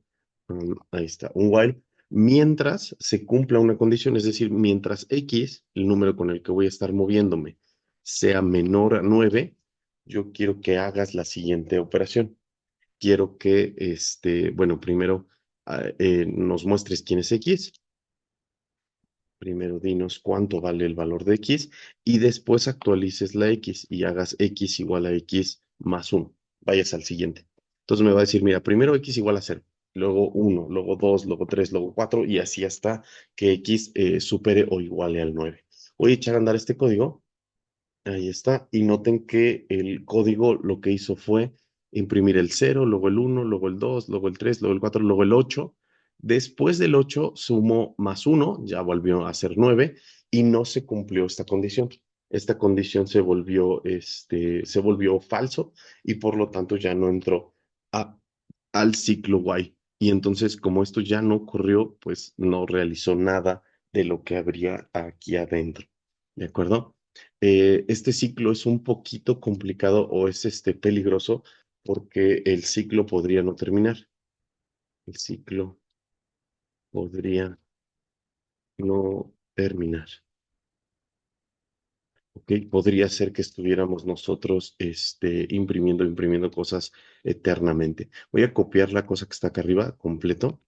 Ahí está, un while. Mientras se cumpla una condición, es decir, mientras X, el número con el que voy a estar moviéndome, sea menor a 9, yo quiero que hagas la siguiente operación. Quiero que, bueno, primero nos muestres quién es X. Primero dinos cuánto vale el valor de X y después actualices la X y hagas X igual a X más 1. Vayas al siguiente. Entonces me va a decir, mira, primero X igual a 0, luego 1, luego 2, luego 3, luego 4 y así hasta que X supere o iguale al 9. Voy a echar a andar este código. Ahí está. Y noten que el código lo que hizo fue imprimir el cero, luego el uno, luego el 2, luego el 3, luego el 4, luego el 8. Después del 8 sumó más uno, ya volvió a ser 9 y no se cumplió esta condición. Esta condición se volvió falso y por lo tanto ya no entró a- al ciclo Y. Y entonces, como esto ya no ocurrió, pues no realizó nada de lo que habría aquí adentro. ¿De acuerdo? Este ciclo es un poquito complicado o es peligroso porque el ciclo podría no terminar. El ciclo podría no terminar. ¿Ok? Podría ser que estuviéramos nosotros imprimiendo cosas eternamente. Voy a copiar la cosa que está acá arriba completo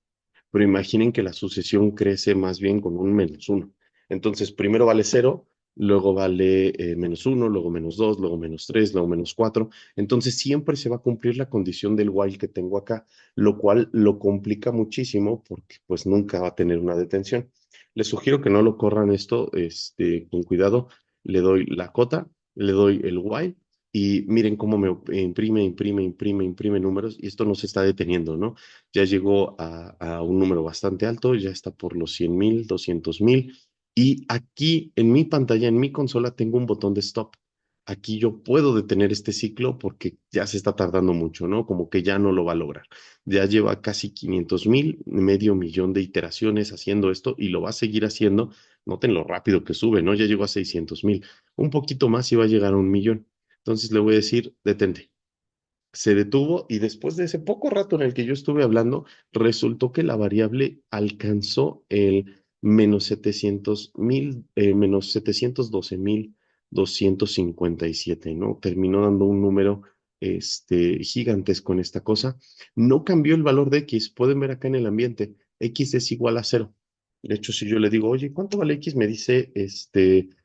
pero imaginen que la sucesión crece más bien con un -1. Entonces, primero vale 0, luego vale -1, luego -2, luego -3, luego -4. Entonces, siempre se va a cumplir la condición del while que tengo acá, lo cual lo complica muchísimo porque pues nunca va a tener una detención. Les sugiero que no lo corran esto con cuidado. Le doy la cota, le doy el while y miren cómo me imprime números y esto no se está deteniendo, ¿no? Ya llegó a un número bastante alto, ya está por los 100,000, 200,000 y aquí en mi pantalla, en mi consola, tengo un botón de stop. Aquí yo puedo detener este ciclo porque ya se está tardando mucho, ¿no? Como que ya no lo va a lograr. Ya lleva casi 500,000, medio millón de iteraciones haciendo esto y lo va a seguir haciendo. Noten lo rápido que sube, ¿no? Ya llegó a 600,000. Un poquito más y va a llegar a 1 millón. Entonces le voy a decir, detente. Se detuvo y después de ese poco rato en el que yo estuve hablando, resultó que la variable alcanzó el menos 712,257, ¿no? Terminó dando un número gigantesco en esta cosa. No cambió el valor de X. Pueden ver acá en el ambiente, X es igual a 0. De hecho, si yo le digo, oye, ¿cuánto vale X? Me dice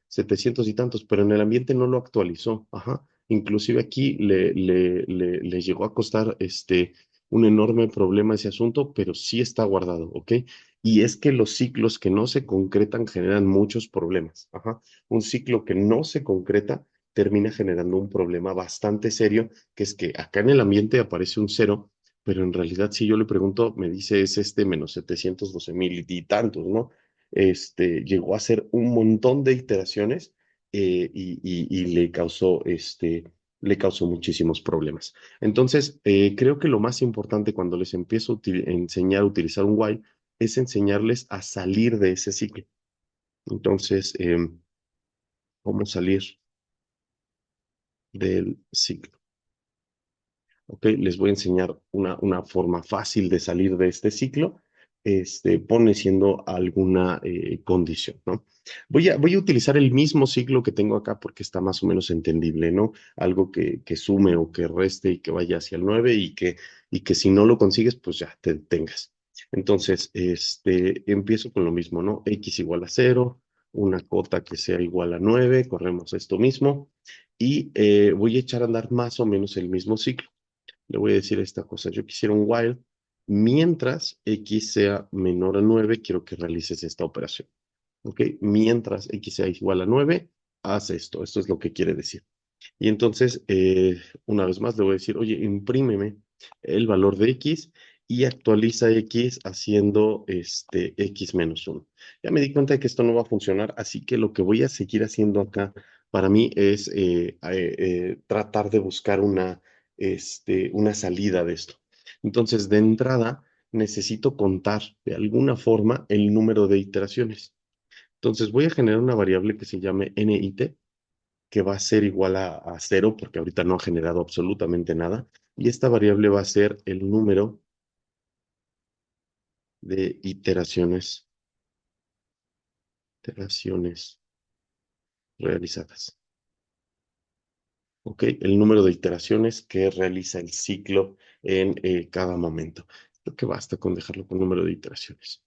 700 y tantos, pero en el ambiente no lo actualizó. Ajá. Inclusive aquí le llegó a costar un enorme problema ese asunto, pero sí está guardado, ¿ok? Y es que los ciclos que no se concretan generan muchos problemas. Ajá. Un ciclo que no se concreta termina generando un problema bastante serio, que es que acá en el ambiente aparece un 0, pero en realidad si yo le pregunto, me dice es menos 712,000 y tantos, ¿no? Llegó a ser un montón de iteraciones y le causó muchísimos problemas. Entonces, creo que lo más importante cuando les empiezo a enseñar a utilizar un while es enseñarles a salir de ese ciclo. Entonces, ¿cómo salir del ciclo? ¿Ok? Les voy a enseñar una forma fácil de salir de este ciclo, siendo alguna condición, ¿no? Voy a utilizar el mismo ciclo que tengo acá porque está más o menos entendible, ¿no? Algo que sume o que reste y que vaya hacia el 9 y que si no lo consigues, pues ya te detengas. Entonces, empiezo con lo mismo, ¿no? X igual a 0, una cota que sea igual a 9, corremos esto mismo y voy a echar a andar más o menos el mismo ciclo. Le voy a decir esta cosa. Yo quisiera un while. Mientras X sea menor a 9, quiero que realices esta operación. ¿Ok? Mientras X sea igual a 9, haz esto. Esto es lo que quiere decir. Y entonces, una vez más, le voy a decir, oye, imprímeme el valor de X y actualiza X haciendo X menos 1. Ya me di cuenta de que esto no va a funcionar, así que lo que voy a seguir haciendo acá para mí es tratar de buscar una salida de esto. Entonces, de entrada, necesito contar de alguna forma el número de iteraciones. Entonces, voy a generar una variable que se llame NIT que va a ser igual a 0, porque ahorita no ha generado absolutamente nada. Y esta variable va a ser el número de iteraciones realizadas. ¿Ok? El número de iteraciones que realiza el ciclo en cada momento. Creo que basta con dejarlo con número de iteraciones.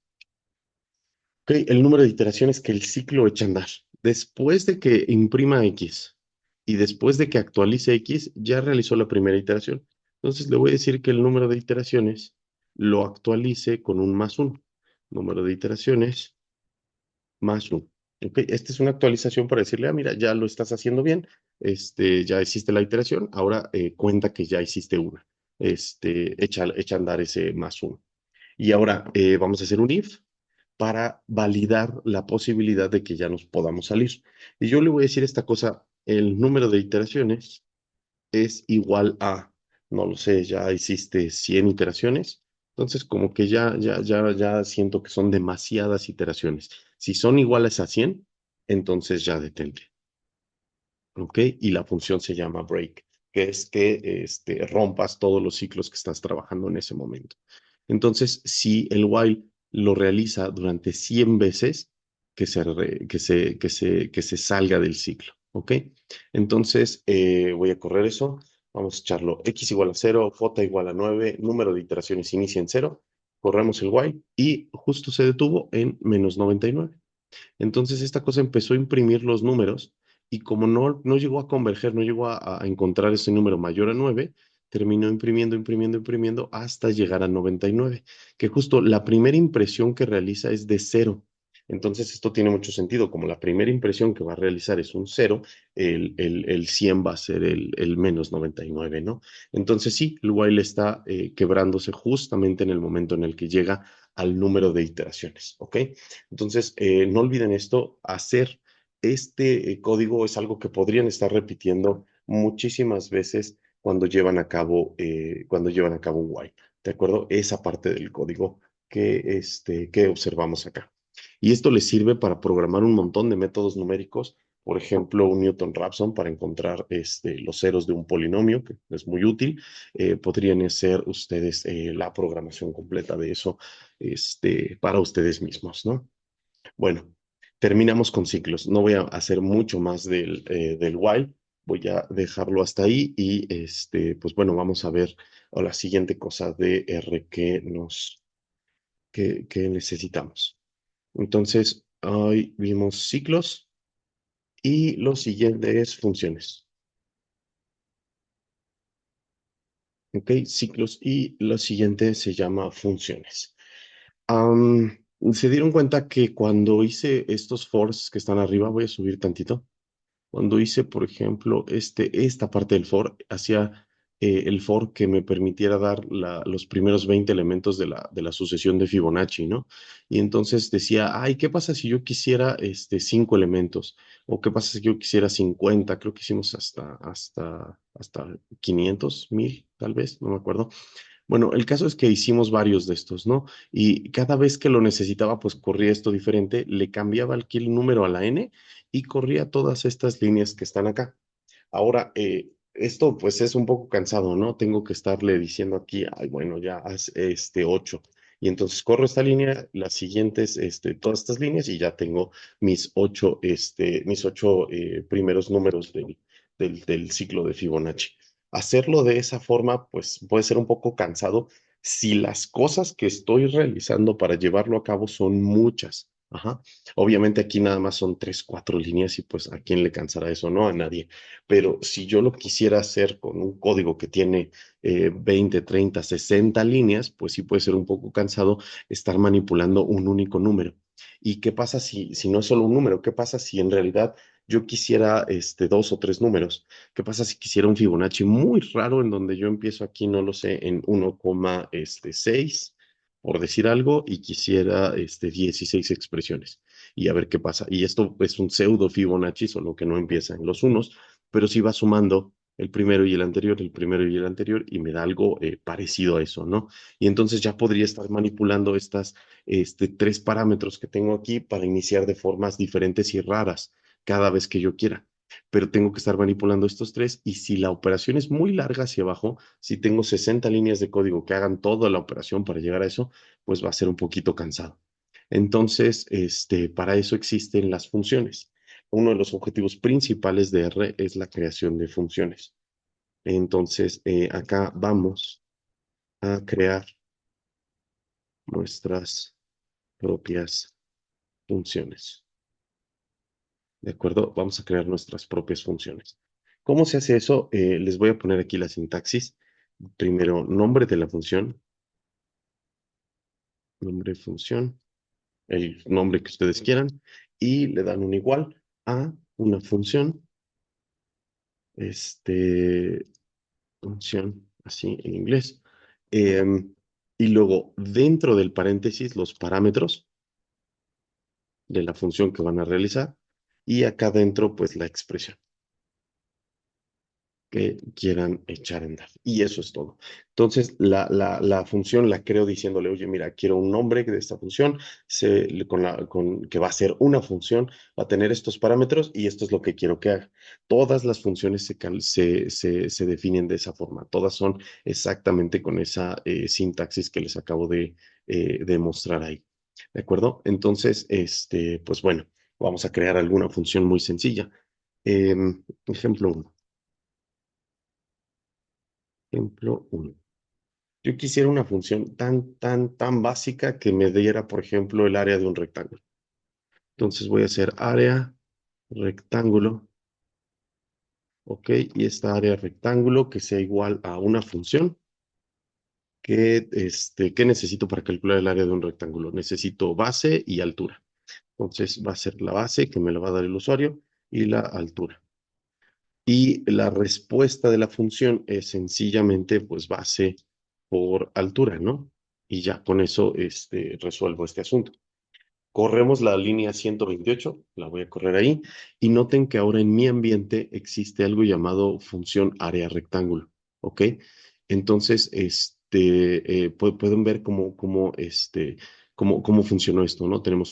¿Ok? El número de iteraciones que el ciclo echa a andar. Después de que imprima X y después de que actualice X, ya realizó la primera iteración. Entonces le voy a decir que el número de iteraciones lo actualice con un +1. Número de iteraciones +1. ¿Ok? Esta es una actualización para decirle, mira, ya lo estás haciendo bien, ya hiciste la iteración, ahora cuenta que ya hiciste una. Echa a andar ese +1. Y ahora vamos a hacer un if para validar la posibilidad de que ya nos podamos salir. Y yo le voy a decir esta cosa, el número de iteraciones es igual a, no lo sé, ya hiciste 100 iteraciones, entonces como que ya siento que son demasiadas iteraciones. Si son iguales a 100, entonces ya detente. ¿Ok? Y la función se llama break, que es que rompas todos los ciclos que estás trabajando en ese momento. Entonces, si el while lo realiza durante 100 veces, que se salga del ciclo. ¿Ok? Entonces, voy a correr eso. Vamos a echarlo x igual a 0, j igual a 9, número de iteraciones inicia en 0 corremos el while y justo se detuvo en -99. Entonces esta cosa empezó a imprimir los números y como no llegó a converger, no llegó a encontrar ese número mayor a 9, terminó imprimiendo, imprimiendo, imprimiendo hasta llegar a 99, que justo la primera impresión que realiza es de cero. Entonces esto tiene mucho sentido, como la primera impresión que va a realizar es un cero, el 100 va a ser el -99, ¿no? Entonces sí, el while está quebrándose justamente en el momento en el que llega al número de iteraciones, ¿ok? Entonces, no olviden esto, hacer este código es algo que podrían estar repitiendo muchísimas veces cuando llevan a cabo un while, ¿de acuerdo? Esa parte del código que observamos acá. Y esto les sirve para programar un montón de métodos numéricos, por ejemplo, un Newton-Raphson para encontrar los ceros de un polinomio, que es muy útil. Podrían hacer ustedes la programación completa de eso para ustedes mismos, ¿no? Bueno, terminamos con ciclos. No voy a hacer mucho más del while. Voy a dejarlo hasta ahí y pues bueno, vamos a ver la siguiente cosa de R que necesitamos. Entonces, hoy vimos ciclos y lo siguiente es funciones. ¿Ok? Ciclos y lo siguiente se llama funciones. Am, ¿Se dieron cuenta que cuando hice estos fors que están arriba, voy a subir tantito? Cuando hice, por ejemplo, esta parte del for, hacía el for que me permitiera dar los primeros 20 elementos de la sucesión de Fibonacci, ¿no? Y entonces decía, ay, ¿qué pasa si yo quisiera 5 elementos? ¿O qué pasa si yo quisiera 50? Creo que hicimos hasta 500, 1000, tal vez, no me acuerdo. Bueno, el caso es que hicimos varios de estos, ¿no? Y cada vez que lo necesitaba, pues corría esto diferente, le cambiaba aquí el número a la n y corría todas estas líneas que están acá. Ahora, esto pues es un poco cansado, ¿no? Tengo que estarle diciendo aquí, ay, bueno, ya haz 8. Y entonces corro esta línea, las siguientes, todas estas líneas y ya tengo mis ocho primeros números del ciclo de Fibonacci. Hacerlo de esa forma, pues puede ser un poco cansado si las cosas que estoy realizando para llevarlo a cabo son muchas. Ajá. Obviamente aquí nada más son 3, 4 líneas y pues a quién le cansará eso, ¿no? A nadie. Pero si yo lo quisiera hacer con un código que tiene 20, 30, 60 líneas, pues sí puede ser un poco cansado estar manipulando un único número. ¿Y qué pasa si no es solo un número? ¿Qué pasa si en realidad yo quisiera 2 o 3 números? ¿Qué pasa si quisiera un Fibonacci muy raro en donde yo empiezo aquí, no lo sé, en 1,6, por decir algo, y quisiera 16 expresiones? Y a ver qué pasa. Y esto es un pseudo Fibonacci, solo que no empieza en los unos, pero sí va sumando el primero y el anterior, el primero y el anterior, y me da algo parecido a eso, ¿no? Y entonces ya podría estar manipulando estas 3 parámetros que tengo aquí para iniciar de formas diferentes y raras cada vez que yo quiera. Pero tengo que estar manipulando estos tres y si la operación es muy larga hacia abajo, si tengo 60 líneas de código que hagan toda la operación para llegar a eso, pues va a ser un poquito cansado. Entonces, para eso existen las funciones. Uno de los objetivos principales de R es la creación de funciones. Entonces, acá vamos a crear nuestras propias funciones. ¿De acuerdo? Vamos a crear nuestras propias funciones. ¿Cómo se hace eso? Les voy a poner aquí la sintaxis. Primero, nombre de la función, nombre de función, el nombre que ustedes quieran, y le dan un igual a una función, este, función, así en inglés. Em, y luego, dentro del paréntesis, los parámetros de la función que van a realizar, y acá dentro, pues la expresión que quieran echar a andar. Y eso es todo. Entonces, la función la creo diciéndole, oye, mira, quiero un nombre de esta función, que va a ser una función, va a tener estos parámetros y esto es lo que quiero que haga. Todas las funciones se definen de esa forma. Todas son exactamente con esa sintaxis que les acabo de mostrar ahí. ¿De acuerdo? Entonces, pues bueno, vamos a crear alguna función muy sencilla. Ejemplo 1. Ejemplo 1. Yo quisiera una función tan básica que me diera, por ejemplo, el área de un rectángulo. Entonces voy a hacer área rectángulo, ¿ok? Y esta área rectángulo que sea igual a una función ¿qué necesito para calcular el área de un rectángulo? Necesito base y altura. Entonces va a ser la base que me la va a dar el usuario y la altura. Y la respuesta de la función es sencillamente pues base por altura, ¿no? Y ya con eso resuelvo este asunto. Corremos la línea 128, la voy a correr ahí, y noten que ahora en mi ambiente existe algo llamado función área rectángulo, ¿ok? Entonces, pueden ver cómo funcionó esto, ¿no? Tenemos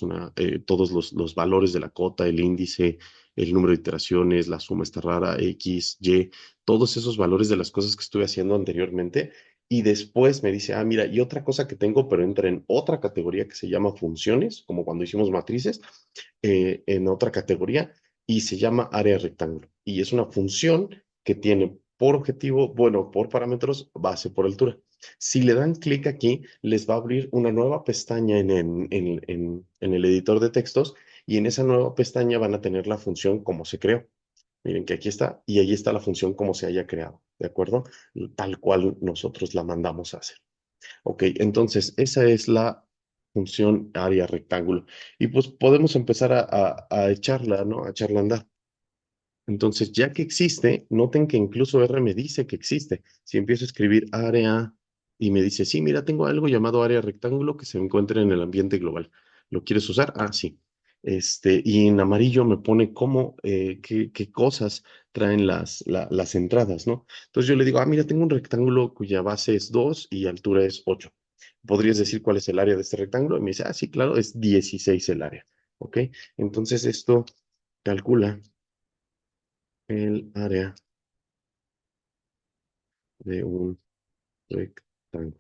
todos los valores de la cota, el índice, el número de iteraciones, la suma está rara, X, Y, todos esos valores de las cosas que estuve haciendo anteriormente. Y después me dice, mira, y otra cosa que tengo, pero entra en otra categoría que se llama funciones, como cuando hicimos matrices, en otra categoría, y se llama área rectángulo. Y es una función que tiene por objetivo, bueno, por parámetros, base por altura. Si le dan clic aquí, les va a abrir una nueva pestaña en el editor de textos, y en esa nueva pestaña van a tener la función como se creó. Miren que aquí está, y ahí está la función como se haya creado, ¿de acuerdo? Tal cual nosotros la mandamos a hacer. Ok, entonces esa es la función área rectángulo. Y pues podemos empezar a echarla, ¿no? A echarla a andar. Entonces, ya que existe, noten que incluso R me dice que existe. Si empiezo a escribir área y me dice, sí, mira, tengo algo llamado área rectángulo que se encuentra en el ambiente global. ¿Lo quieres usar? Ah, sí. Y en amarillo me pone qué cosas traen las entradas, ¿no? Entonces yo le digo, mira, tengo un rectángulo cuya base es 2 y altura es 8. ¿Podrías decir cuál es el área de este rectángulo? Y me dice, sí, claro, es 16 el área. ¿Ok? Entonces esto calcula el área de un rectángulo.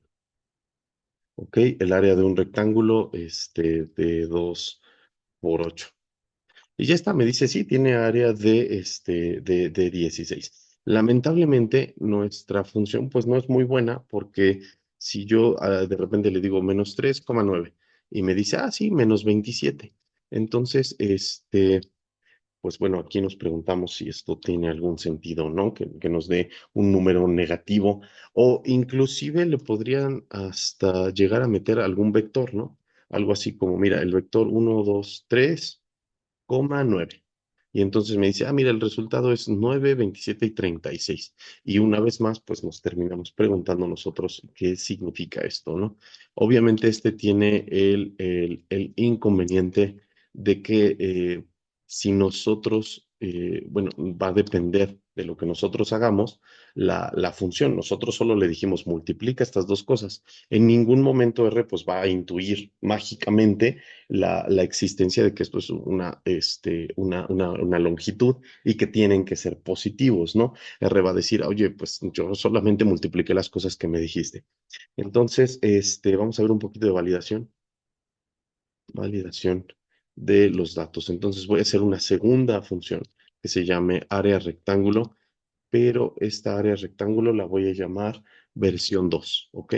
¿Ok? El área de un rectángulo de 2 por 8. Y ya está, me dice, sí, tiene área de 16. Lamentablemente, nuestra función pues no es muy buena porque si yo de repente le digo menos 3,9 y me dice, sí, menos 27. Entonces, pues bueno, aquí nos preguntamos si esto tiene algún sentido, ¿no? Que nos dé un número negativo o inclusive le podrían hasta llegar a meter algún vector, ¿no? Algo así como, mira, el vector 1, 2, 3,9. Y entonces me dice, mira, el resultado es 9, 27 y 36. Y una vez más, pues nos terminamos preguntando nosotros qué significa esto, ¿no? Obviamente este tiene el inconveniente de que si nosotros, bueno, va a depender de lo que nosotros hagamos, la función. Nosotros solo le dijimos multiplica estas dos cosas. En ningún momento R pues va a intuir mágicamente la existencia de que esto es una longitud y que tienen que ser positivos, ¿no? R va a decir, oye, pues yo solamente multipliqué las cosas que me dijiste. Entonces, vamos a ver un poquito de validación de los datos. Entonces voy a hacer una segunda función que se llame área rectángulo, pero esta área rectángulo la voy a llamar versión 2, ¿ok?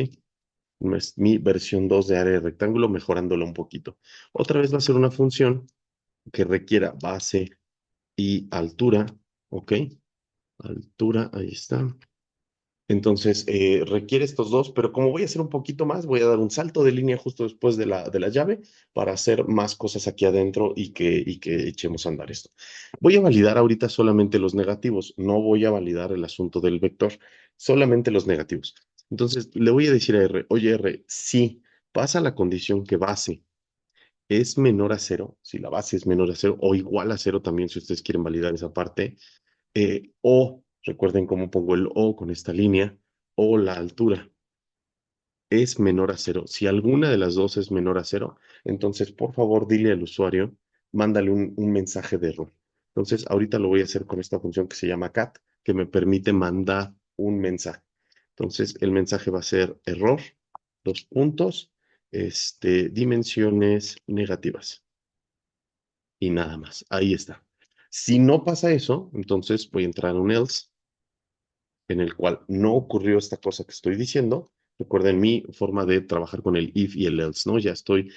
Es mi versión 2 de área de rectángulo, mejorándolo un poquito. Otra vez va a ser una función que requiera base y altura, ¿ok? Altura, ahí está. Entonces, requiere estos dos, pero como voy a hacer un poquito más, voy a dar un salto de línea justo después de la llave para hacer más cosas aquí adentro y que echemos a andar esto. Voy a validar ahorita solamente los negativos, no voy a validar el asunto del vector, solamente los negativos. Entonces, le voy a decir a R, oye R, si pasa la condición que base es menor a cero, si la base es menor a cero o igual a cero también, si ustedes quieren validar esa parte, o recuerden cómo pongo el o con esta línea, o la altura es menor a cero. Si alguna de las dos es menor a cero, entonces por favor dile al usuario, mándale un mensaje de error. Entonces ahorita lo voy a hacer con esta función que se llama cat, que me permite mandar un mensaje. Entonces el mensaje va a ser error, dos puntos, dimensiones negativas y nada más. Ahí está. Si no pasa eso, entonces voy a entrar a un else en el cual no ocurrió esta cosa que estoy diciendo Recuerden mi forma de trabajar con el if y el else, ¿no? Ya estoy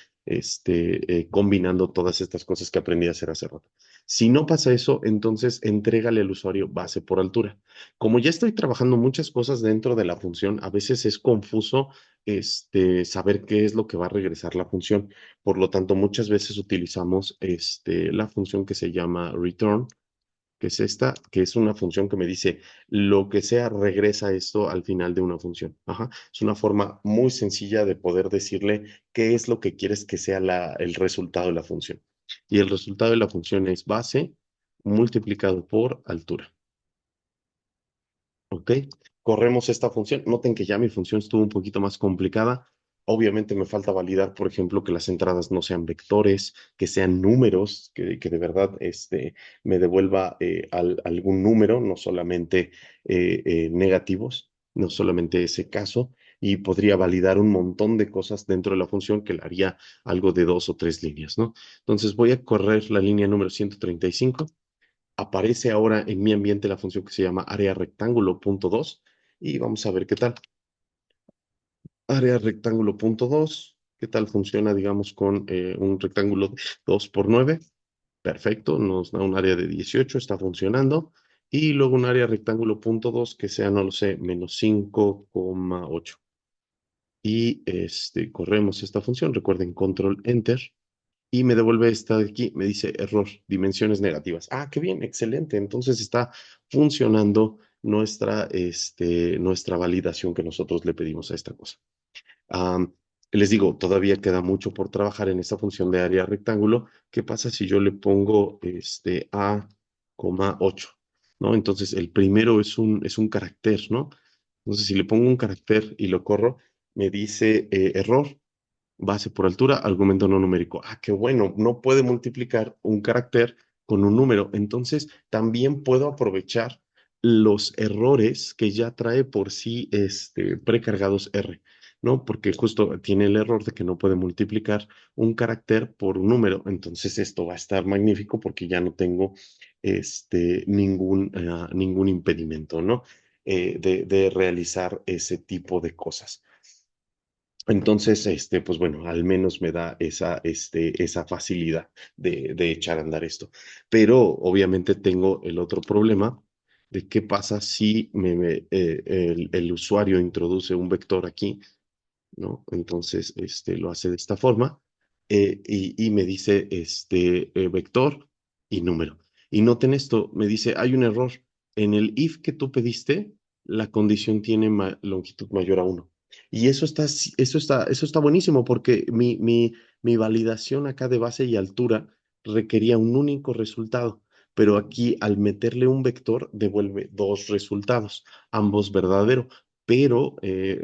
combinando todas estas cosas que aprendí a hacer hace rato. Si no pasa eso, entonces entrégale al usuario base por altura. Como ya estoy trabajando muchas cosas dentro de la función, a veces es confuso saber qué es lo que va a regresar la función. Por lo tanto, muchas veces utilizamos la función que se llama return, que es esta, que es una función que me dice lo que sea, regresa esto al final de una función. Ajá. Es una forma muy sencilla de poder decirle qué es lo que quieres que sea el resultado de la función. Y el resultado de la función es base multiplicado por altura. ¿Ok? Corremos esta función. Noten que ya mi función estuvo un poquito más complicada. Obviamente me falta validar, por ejemplo, que las entradas no sean vectores, que sean números, que de verdad me devuelva algún número, no solamente negativos, no solamente ese caso. Y podría validar un montón de cosas dentro de la función que le haría algo de 2 o 3 líneas, ¿no? Entonces voy a correr la línea número 135. Aparece ahora en mi ambiente la función que se llama área rectángulo punto 2 y vamos a ver qué tal. Área rectángulo punto 2, ¿qué tal funciona, digamos, con un rectángulo de 2 por 9? Perfecto, nos da un área de 18, está funcionando. Y luego un área rectángulo punto 2 que sea, no lo sé, menos 5,8. Y corremos esta función, recuerden, control enter y me devuelve esta de aquí, me dice error, dimensiones negativas. Ah, qué bien, excelente. Entonces está funcionando nuestra validación que nosotros le pedimos a esta cosa. Am, Les digo, todavía queda mucho por trabajar en esta función de área rectángulo. ¿Qué pasa si yo le pongo A,8? ¿No? Entonces el primero es un carácter, ¿no? Entonces si le pongo un carácter y lo corro, me dice error, base por altura, argumento no numérico. Ah, qué bueno, no puede multiplicar un carácter con un número. Entonces, también puedo aprovechar los errores que ya trae por sí precargados R, ¿no? Porque justo tiene el error de que no puede multiplicar un carácter por un número. Entonces, esto va a estar magnífico porque ya no tengo ningún impedimento, ¿no? De realizar ese tipo de cosas. Entonces, pues bueno, al menos me da esa facilidad de echar a andar esto. Pero obviamente tengo el otro problema de qué pasa si el usuario introduce un vector aquí, ¿no? Entonces, lo hace de esta forma y me dice vector y número. Y noten esto, me dice, hay un error. En el if que tú pediste, la condición tiene longitud mayor a uno. Y eso está buenísimo porque mi validación acá de base y altura requería un único resultado, pero aquí al meterle un vector devuelve dos resultados, ambos verdaderos, pero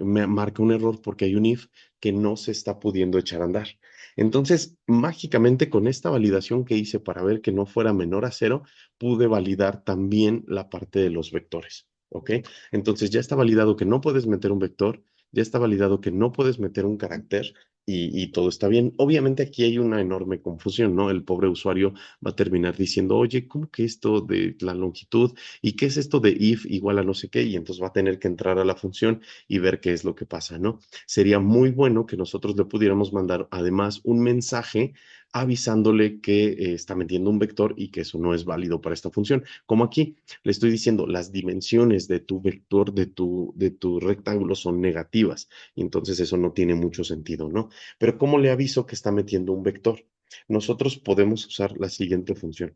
me marca un error porque hay un if que no se está pudiendo echar a andar. Entonces, mágicamente con esta validación que hice para ver que no fuera menor a cero, pude validar también la parte de los vectores. ¿Ok? Entonces ya está validado que no puedes meter un vector, ya está validado que no puedes meter un carácter y todo está bien. Obviamente aquí hay una enorme confusión, ¿no? El pobre usuario va a terminar diciendo, oye, ¿cómo que esto de la longitud? ¿Y qué es esto de if igual a no sé qué? Y entonces va a tener que entrar a la función y ver qué es lo que pasa, ¿no? Sería muy bueno que nosotros le pudiéramos mandar además un mensaje avisándole que está metiendo un vector y que eso no es válido para esta función. Como aquí le estoy diciendo, las dimensiones de tu vector, de tu rectángulo son negativas, y entonces eso no tiene mucho sentido, ¿no? Pero ¿cómo le aviso que está metiendo un vector? Nosotros podemos usar la siguiente función.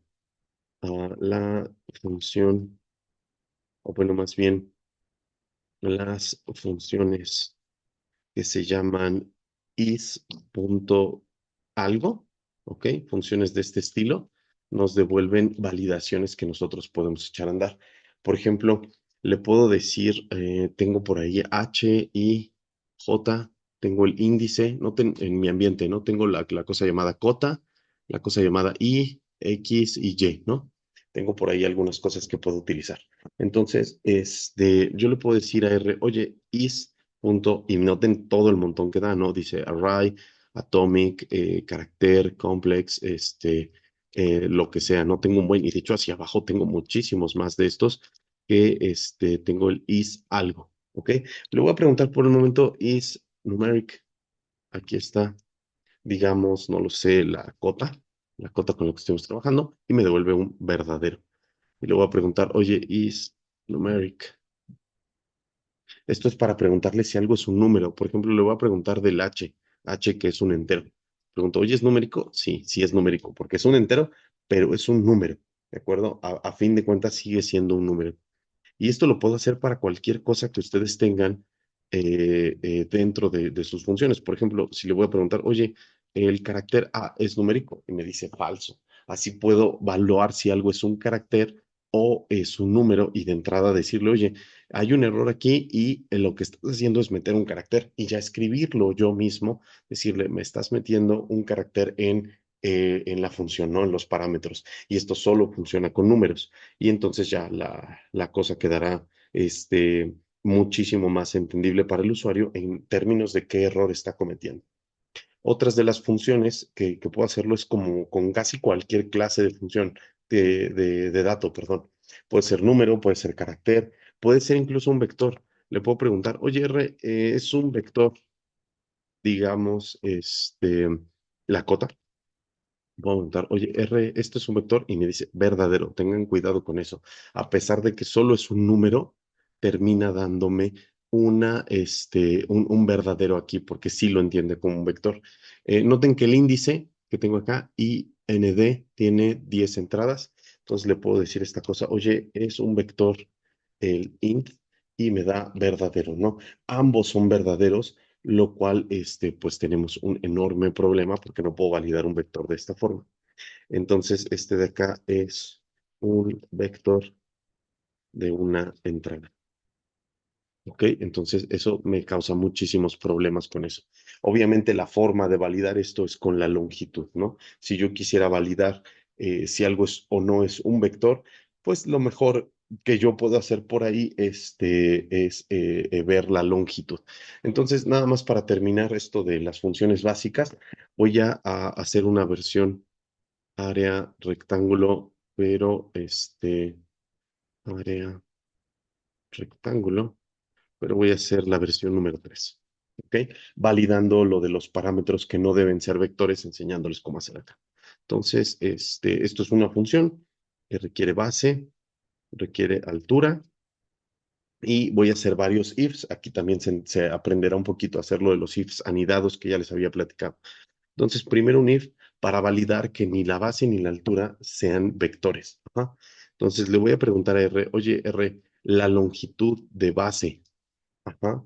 La función, o bueno, más bien las funciones que se llaman is.algo, ¿ok? Funciones de este estilo nos devuelven validaciones que nosotros podemos echar a andar. Por ejemplo, le puedo decir, tengo por ahí H, I, J, tengo el índice, no en mi ambiente, ¿no? Tengo la cosa llamada cota, la cosa llamada I, X y Y, ¿no? Tengo por ahí algunas cosas que puedo utilizar. Entonces, yo le puedo decir a R, oye, is punto, y noten todo el montón que da, ¿no? Dice array, atomic, carácter, complex, lo que sea, ¿no? Tengo un buen, y de hecho hacia abajo tengo muchísimos más de estos que tengo el is algo. ¿ok? Le voy a preguntar por el momento, is numeric, aquí está, digamos, no lo sé, la cota con la que estamos trabajando, y me devuelve un verdadero. Y le voy a preguntar, oye, is numeric. Esto es para preguntarle si algo es un número. Por ejemplo, le voy a preguntar del H que es un entero. Pregunto, oye, ¿es numérico? Sí, sí es numérico, porque es un entero, pero es un número, ¿de acuerdo? A fin de cuentas sigue siendo un número. Y esto lo puedo hacer para cualquier cosa que ustedes tengan dentro de sus funciones. Por ejemplo, si le voy a preguntar, oye, el carácter A es numérico y me dice falso. Así puedo evaluar si algo es un carácter o es un número y de entrada decirle, oye, hay un error aquí y lo que estás haciendo es meter un carácter y ya escribirlo yo mismo, decirle, me estás metiendo un carácter en la función, ¿no? En los parámetros. Y esto solo funciona con números y entonces ya la cosa quedará muchísimo más entendible para el usuario en términos de qué error está cometiendo. Otras de las funciones que puedo hacerlo es como con casi cualquier clase de función de dato, perdón. Puede ser número, puede ser carácter, puede ser incluso un vector. Le puedo preguntar, oye, R, ¿es un vector, digamos, la cota? Voy a preguntar, oye, R, ¿esto es un vector? Y me dice, verdadero, tengan cuidado con eso. A pesar de que solo es un número, termina dándome un verdadero aquí, porque sí lo entiende como un vector. Noten que el índice que tengo acá, IND, tiene 10 entradas. Entonces le puedo decir esta cosa, oye, es un vector el int y me da verdadero, ¿no? Ambos son verdaderos, lo cual, pues tenemos un enorme problema porque no puedo validar un vector de esta forma. Entonces, este de acá es un vector de una entrada. ¿Ok? Entonces, eso me causa muchísimos problemas con eso. Obviamente, la forma de validar esto es con la longitud, ¿no? Si yo quisiera validar si algo es o no es un vector, pues lo mejor que yo puedo hacer por ahí es ver la longitud. Entonces, nada más para terminar esto de las funciones básicas, voy a hacer una versión área rectángulo, pero área rectángulo, pero voy a hacer la versión número 3, ¿ok? Validando lo de los parámetros que no deben ser vectores, enseñándoles cómo hacer acá. Entonces, esto es una función que requiere base, requiere altura, y voy a hacer varios ifs. Aquí también se aprenderá un poquito a hacer lo de los ifs anidados que ya les había platicado. Entonces, primero un if para validar que ni la base ni la altura sean vectores. Ajá. Entonces, le voy a preguntar a R, oye, R, la longitud de base, ajá,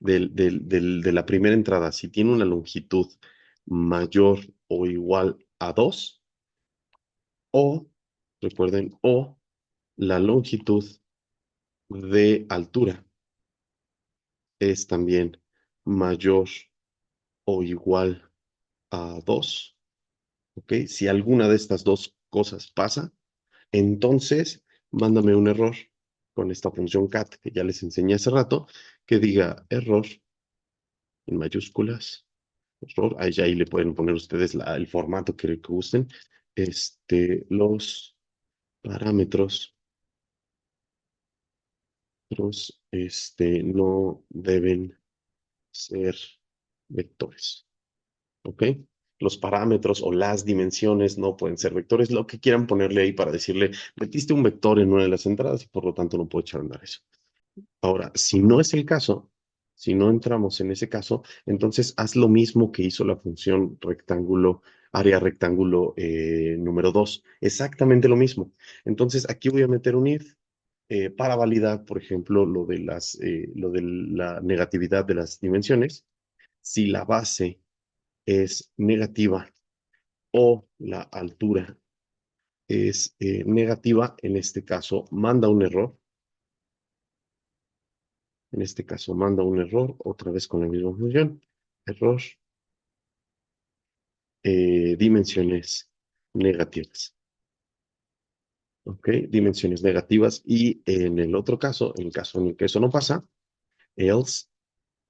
de la primera entrada, si tiene una longitud mayor o igual a 2 o, recuerden, o la longitud de altura es también mayor o igual a 2, ¿ok? Si alguna de estas dos cosas pasa, entonces mándame un error con esta función cat que ya les enseñé hace rato, que diga error en mayúsculas, error, ahí le pueden poner ustedes el formato que gusten, los parámetros, no deben ser vectores. ¿Ok? Los parámetros o las dimensiones no pueden ser vectores, lo que quieran ponerle ahí para decirle, metiste un vector en una de las entradas y por lo tanto no puedo echar a andar eso. Ahora, si no es el caso, si no entramos en ese caso, entonces haz lo mismo que hizo la función rectángulo, área rectángulo número 2, exactamente lo mismo. Entonces aquí voy a meter un if para validar, por ejemplo, lo de la negatividad de las dimensiones. Si la base es negativa o la altura es negativa, en este caso manda un error. En este caso manda un error, otra vez con la misma función. Error, dimensiones negativas. ¿Ok? Dimensiones negativas. Y en el otro caso, en el caso en el que eso no pasa, else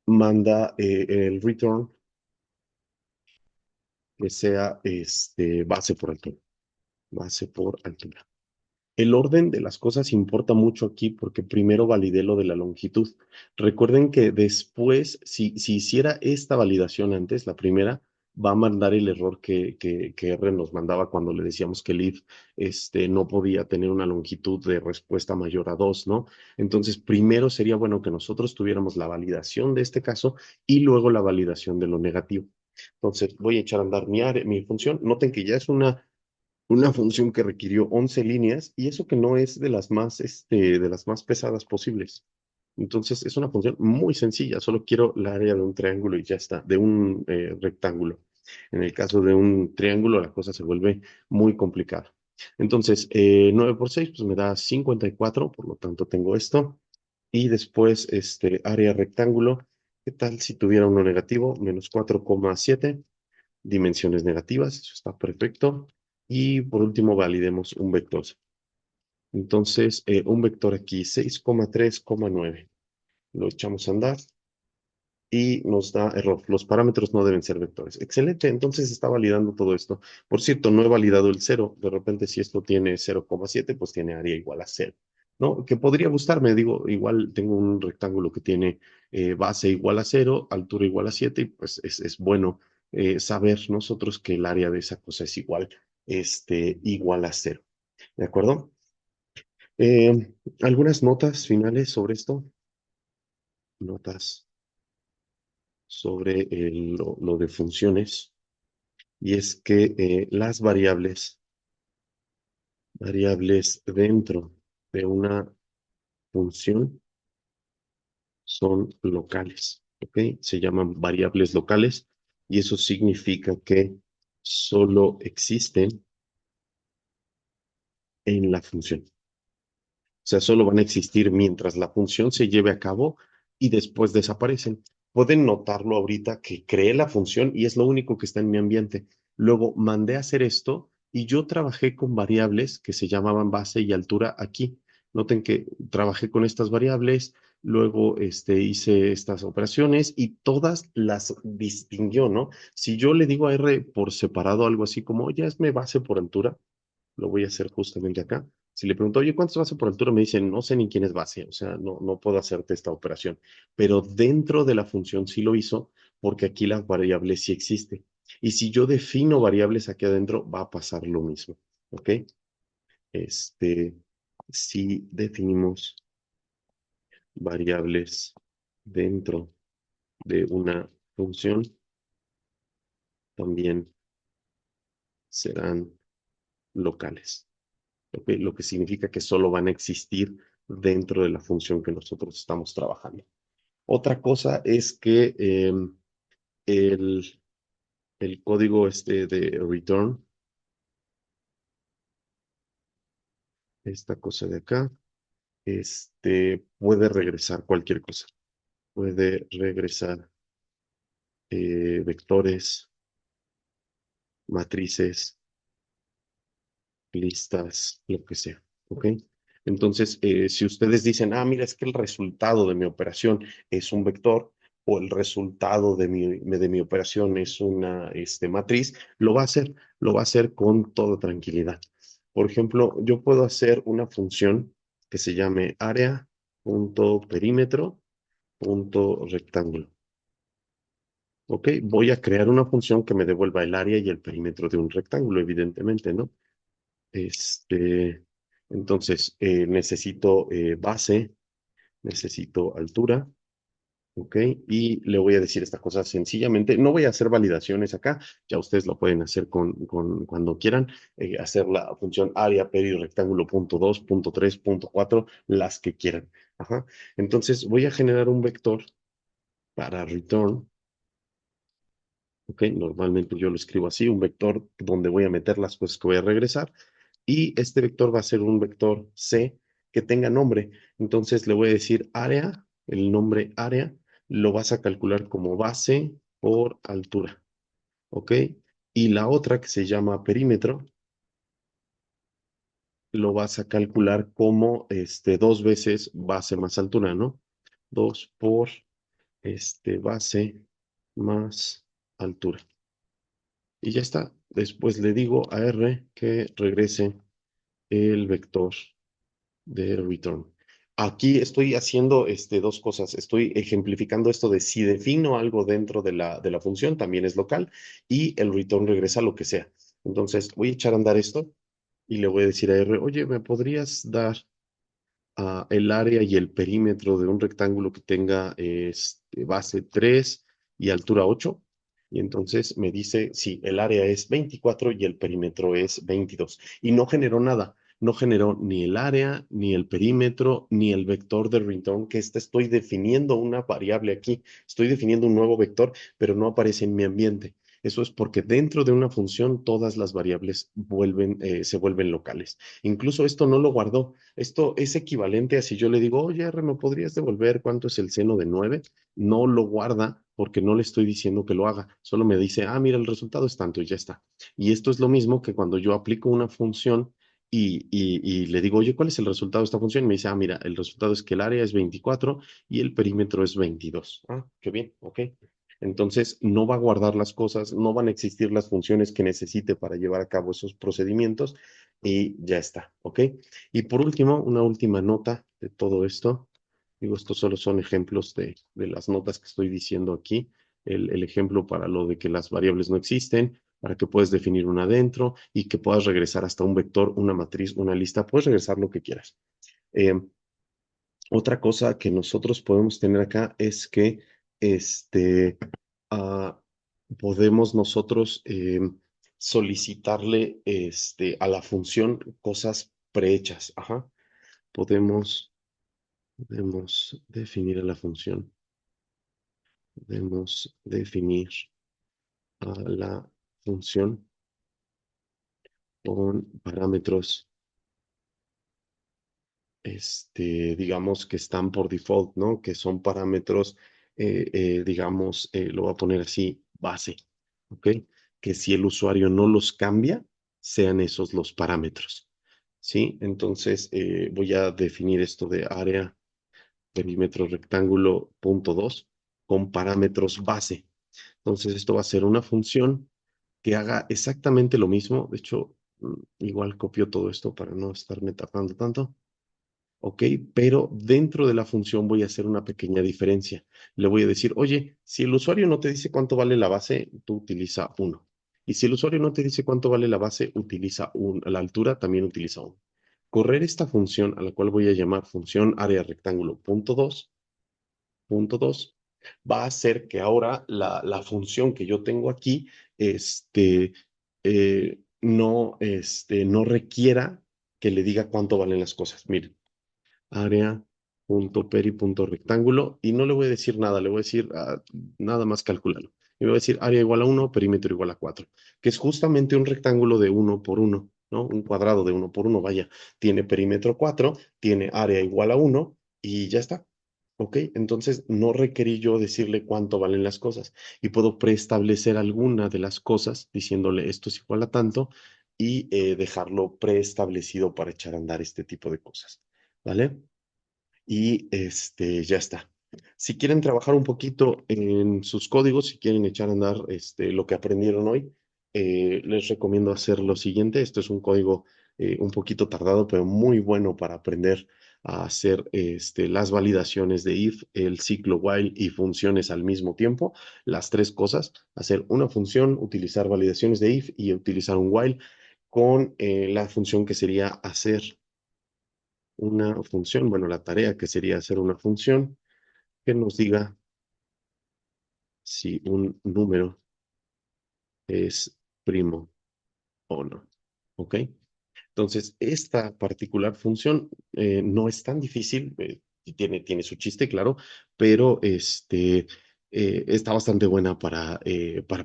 manda el return que sea base por altura. Base por altura. El orden de las cosas importa mucho aquí porque primero validé lo de la longitud. Recuerden que después, si hiciera esta validación antes, la primera, va a mandar el error que R nos mandaba cuando le decíamos que el if no podía tener una longitud de respuesta mayor a 2, ¿no? Entonces, primero sería bueno que nosotros tuviéramos la validación de este caso y luego la validación de lo negativo. Entonces, voy a echar a andar mi función. Noten que ya es una función que requirió 11 líneas y eso que no es de las más pesadas posibles. Entonces, es una función muy sencilla, solo quiero la área de un triángulo y ya está, de un rectángulo. En el caso de un triángulo, la cosa se vuelve muy complicada. Entonces, 9 por 6 pues me da 54, por lo tanto tengo esto. Y después, área rectángulo, ¿qué tal si tuviera uno negativo? -4,7 dimensiones negativas, eso está perfecto. Y por último, validemos un vector. Entonces, un vector aquí, 6,3,9. Lo echamos a andar y nos da error. Los parámetros no deben ser vectores. Excelente, entonces está validando todo esto. Por cierto, no he validado el cero. De repente, si esto tiene 0,7, pues tiene área igual a cero. ¿No? Que podría gustarme, digo, igual tengo un rectángulo que tiene base igual a cero, altura igual a 7, y pues es bueno saber nosotros que el área de esa cosa es igual a cero. ¿De acuerdo? ¿Algunas notas finales sobre esto? Notas sobre lo de funciones. Y es que las variables dentro de una función son locales, ¿ok? Se llaman variables locales y eso significa que solo existen en la función. O sea, solo van a existir mientras la función se lleve a cabo y después desaparecen. Pueden notarlo ahorita que creé la función y es lo único que está en mi ambiente. Luego mandé a hacer esto y yo trabajé con variables que se llamaban base y altura aquí. Noten que trabajé con estas variables, luego hice estas operaciones y todas las distinguió, ¿no? Si yo le digo a R por separado algo así como, oye, hazme base por altura, lo voy a hacer justamente acá. Si le pregunto, oye, ¿cuánto es base por altura? Me dicen, no sé ni quién es base, o sea, no puedo hacerte esta operación. Pero dentro de la función sí lo hizo, porque aquí la variable sí existe. Y si yo defino variables aquí adentro, va a pasar lo mismo, ¿ok? Este, si definimos variables dentro de una función, también serán locales. ¿Ok? Lo que significa que solo van a existir dentro de la función que nosotros estamos trabajando. Otra cosa es que el, el código de return, esta cosa de acá, puede regresar cualquier cosa. Puede regresar vectores, matrices, listas, lo que sea. ¿Ok? Entonces, si ustedes dicen, ah, mira, es que el resultado de mi operación es un vector o el resultado de mi operación es una matriz, lo va a hacer con toda tranquilidad. Por ejemplo, yo puedo hacer una función que se llame area.perímetro.rectángulo. ¿Ok? Voy a crear una función que me devuelva el área y el perímetro de un rectángulo, evidentemente, ¿no? Este, entonces, necesito base, necesito altura, ¿ok? Y le voy a decir esta cosa sencillamente. No voy a hacer validaciones acá, ya ustedes lo pueden hacer cuando quieran, hacer la función área, peri, rectángulo, punto 2, punto 3, punto 4, las que quieran. Ajá. Entonces, voy a generar un vector para return, ¿ok? Normalmente yo lo escribo así, un vector donde voy a meter las cosas que voy a regresar. Y este vector va a ser un vector C que tenga nombre. Entonces le voy a decir área, el nombre área, lo vas a calcular como base por altura, ¿ok? Y la otra que se llama perímetro, lo vas a calcular como 2 veces base más altura, ¿no? 2 por base más altura. Y ya está. Después le digo a R que regrese el vector de return. Aquí estoy haciendo dos cosas. Estoy ejemplificando esto de si defino algo dentro de la función, también es local, y el return regresa lo que sea. Entonces, voy a echar a andar esto y le voy a decir a R, oye, ¿me podrías dar el área y el perímetro de un rectángulo que tenga base 3 y altura 8? Y entonces me dice, sí, el área es 24 y el perímetro es 22. Y no generó nada. No generó ni el área, ni el perímetro, ni el vector de return, que estoy definiendo una variable aquí. Estoy definiendo un nuevo vector, pero no aparece en mi ambiente. Eso es porque dentro de una función todas las variables se vuelven locales. Incluso esto no lo guardó. Esto es equivalente a si yo le digo, oye, R, ¿me podrías devolver cuánto es el seno de 9? No lo guarda porque no le estoy diciendo que lo haga. Solo me dice, mira, el resultado es tanto y ya está. Y esto es lo mismo que cuando yo aplico una función y le digo, oye, ¿cuál es el resultado de esta función? Y me dice, mira, el resultado es que el área es 24 y el perímetro es 22. Qué bien, ok. Entonces, no va a guardar las cosas, no van a existir las funciones que necesite para llevar a cabo esos procedimientos y ya está, ¿ok? Y por último, una última nota de todo esto. Digo, estos solo son ejemplos de las notas que estoy diciendo aquí. El ejemplo para lo de que las variables no existen, para que puedas definir una dentro y que puedas regresar hasta un vector, una matriz, una lista. Puedes regresar lo que quieras. Eh, Otra cosa que nosotros podemos tener acá es que este, ah, podemos nosotros solicitarle a la función cosas prehechas. Ajá. Podemos definir a la función. Podemos definir a la función con parámetros, digamos, que están por default, ¿no? Que son parámetros, digamos, lo voy a poner así, base, ¿ok? Que si el usuario no los cambia, sean esos los parámetros, ¿sí? Entonces, voy a definir esto de área, perímetro, rectángulo, punto 2, con parámetros base. Entonces, esto va a ser una función que haga exactamente lo mismo. De hecho, igual copio todo esto para no estarme tardando tanto. ¿Ok? Pero dentro de la función voy a hacer una pequeña diferencia. Le voy a decir, oye, si el usuario no te dice cuánto vale la base, tú utiliza uno. Y si el usuario no te dice cuánto vale la base, utiliza la altura, también utiliza uno. Correr esta función, a la cual voy a llamar función área rectángulo punto 2, va a hacer que ahora la función que yo tengo aquí no requiera que le diga cuánto valen las cosas. Miren, área.peri.rectángulo y no le voy a decir nada, le voy a decir nada más calcularlo. Y me voy a decir área igual a 1, perímetro igual a 4, que es justamente un rectángulo de 1 por 1, ¿no? Un cuadrado de 1 por 1, vaya, tiene perímetro 4, tiene área igual a 1 y ya está. ¿Ok? Entonces no requerí yo decirle cuánto valen las cosas y puedo preestablecer alguna de las cosas diciéndole esto es igual a tanto y dejarlo preestablecido para echar a andar este tipo de cosas. ¿Vale? Y ya está. Si quieren trabajar un poquito en sus códigos, si quieren echar a andar lo que aprendieron hoy, les recomiendo hacer lo siguiente. Esto es un código un poquito tardado, pero muy bueno para aprender a hacer las validaciones de if, el ciclo while y funciones al mismo tiempo. Las tres cosas, hacer una función, utilizar validaciones de if y utilizar un while con la función que sería hacer una función, bueno, la tarea que sería hacer una función que nos diga si un número es primo o no. ¿Ok? Entonces, esta particular función no es tan difícil, y tiene su chiste, claro, pero está bastante buena para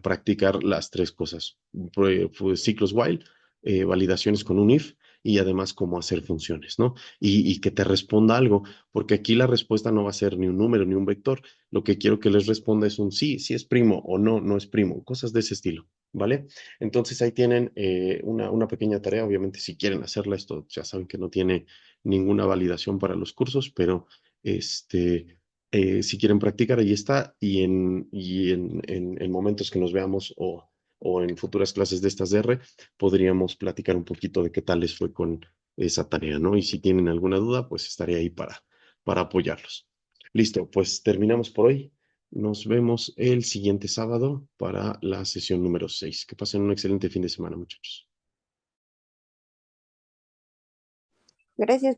practicar las tres cosas. Pues, ciclos while, validaciones con un if y además cómo hacer funciones, ¿no? Y que te responda algo, porque aquí la respuesta no va a ser ni un número ni un vector. Lo que quiero que les responda es un sí, sí es primo o no, no es primo, cosas de ese estilo, ¿vale? Entonces ahí tienen una pequeña tarea. Obviamente, si quieren hacerla, esto ya saben que no tiene ninguna validación para los cursos, pero si quieren practicar, ahí está. Y en momentos que nos veamos o en futuras clases de estas de R, podríamos platicar un poquito de qué tal les fue esa tarea, ¿no? Y si tienen alguna duda, pues estaré ahí para apoyarlos. Listo, pues terminamos por hoy. Nos vemos el siguiente sábado para la sesión número 6. Que pasen un excelente fin de semana, muchachos. Gracias.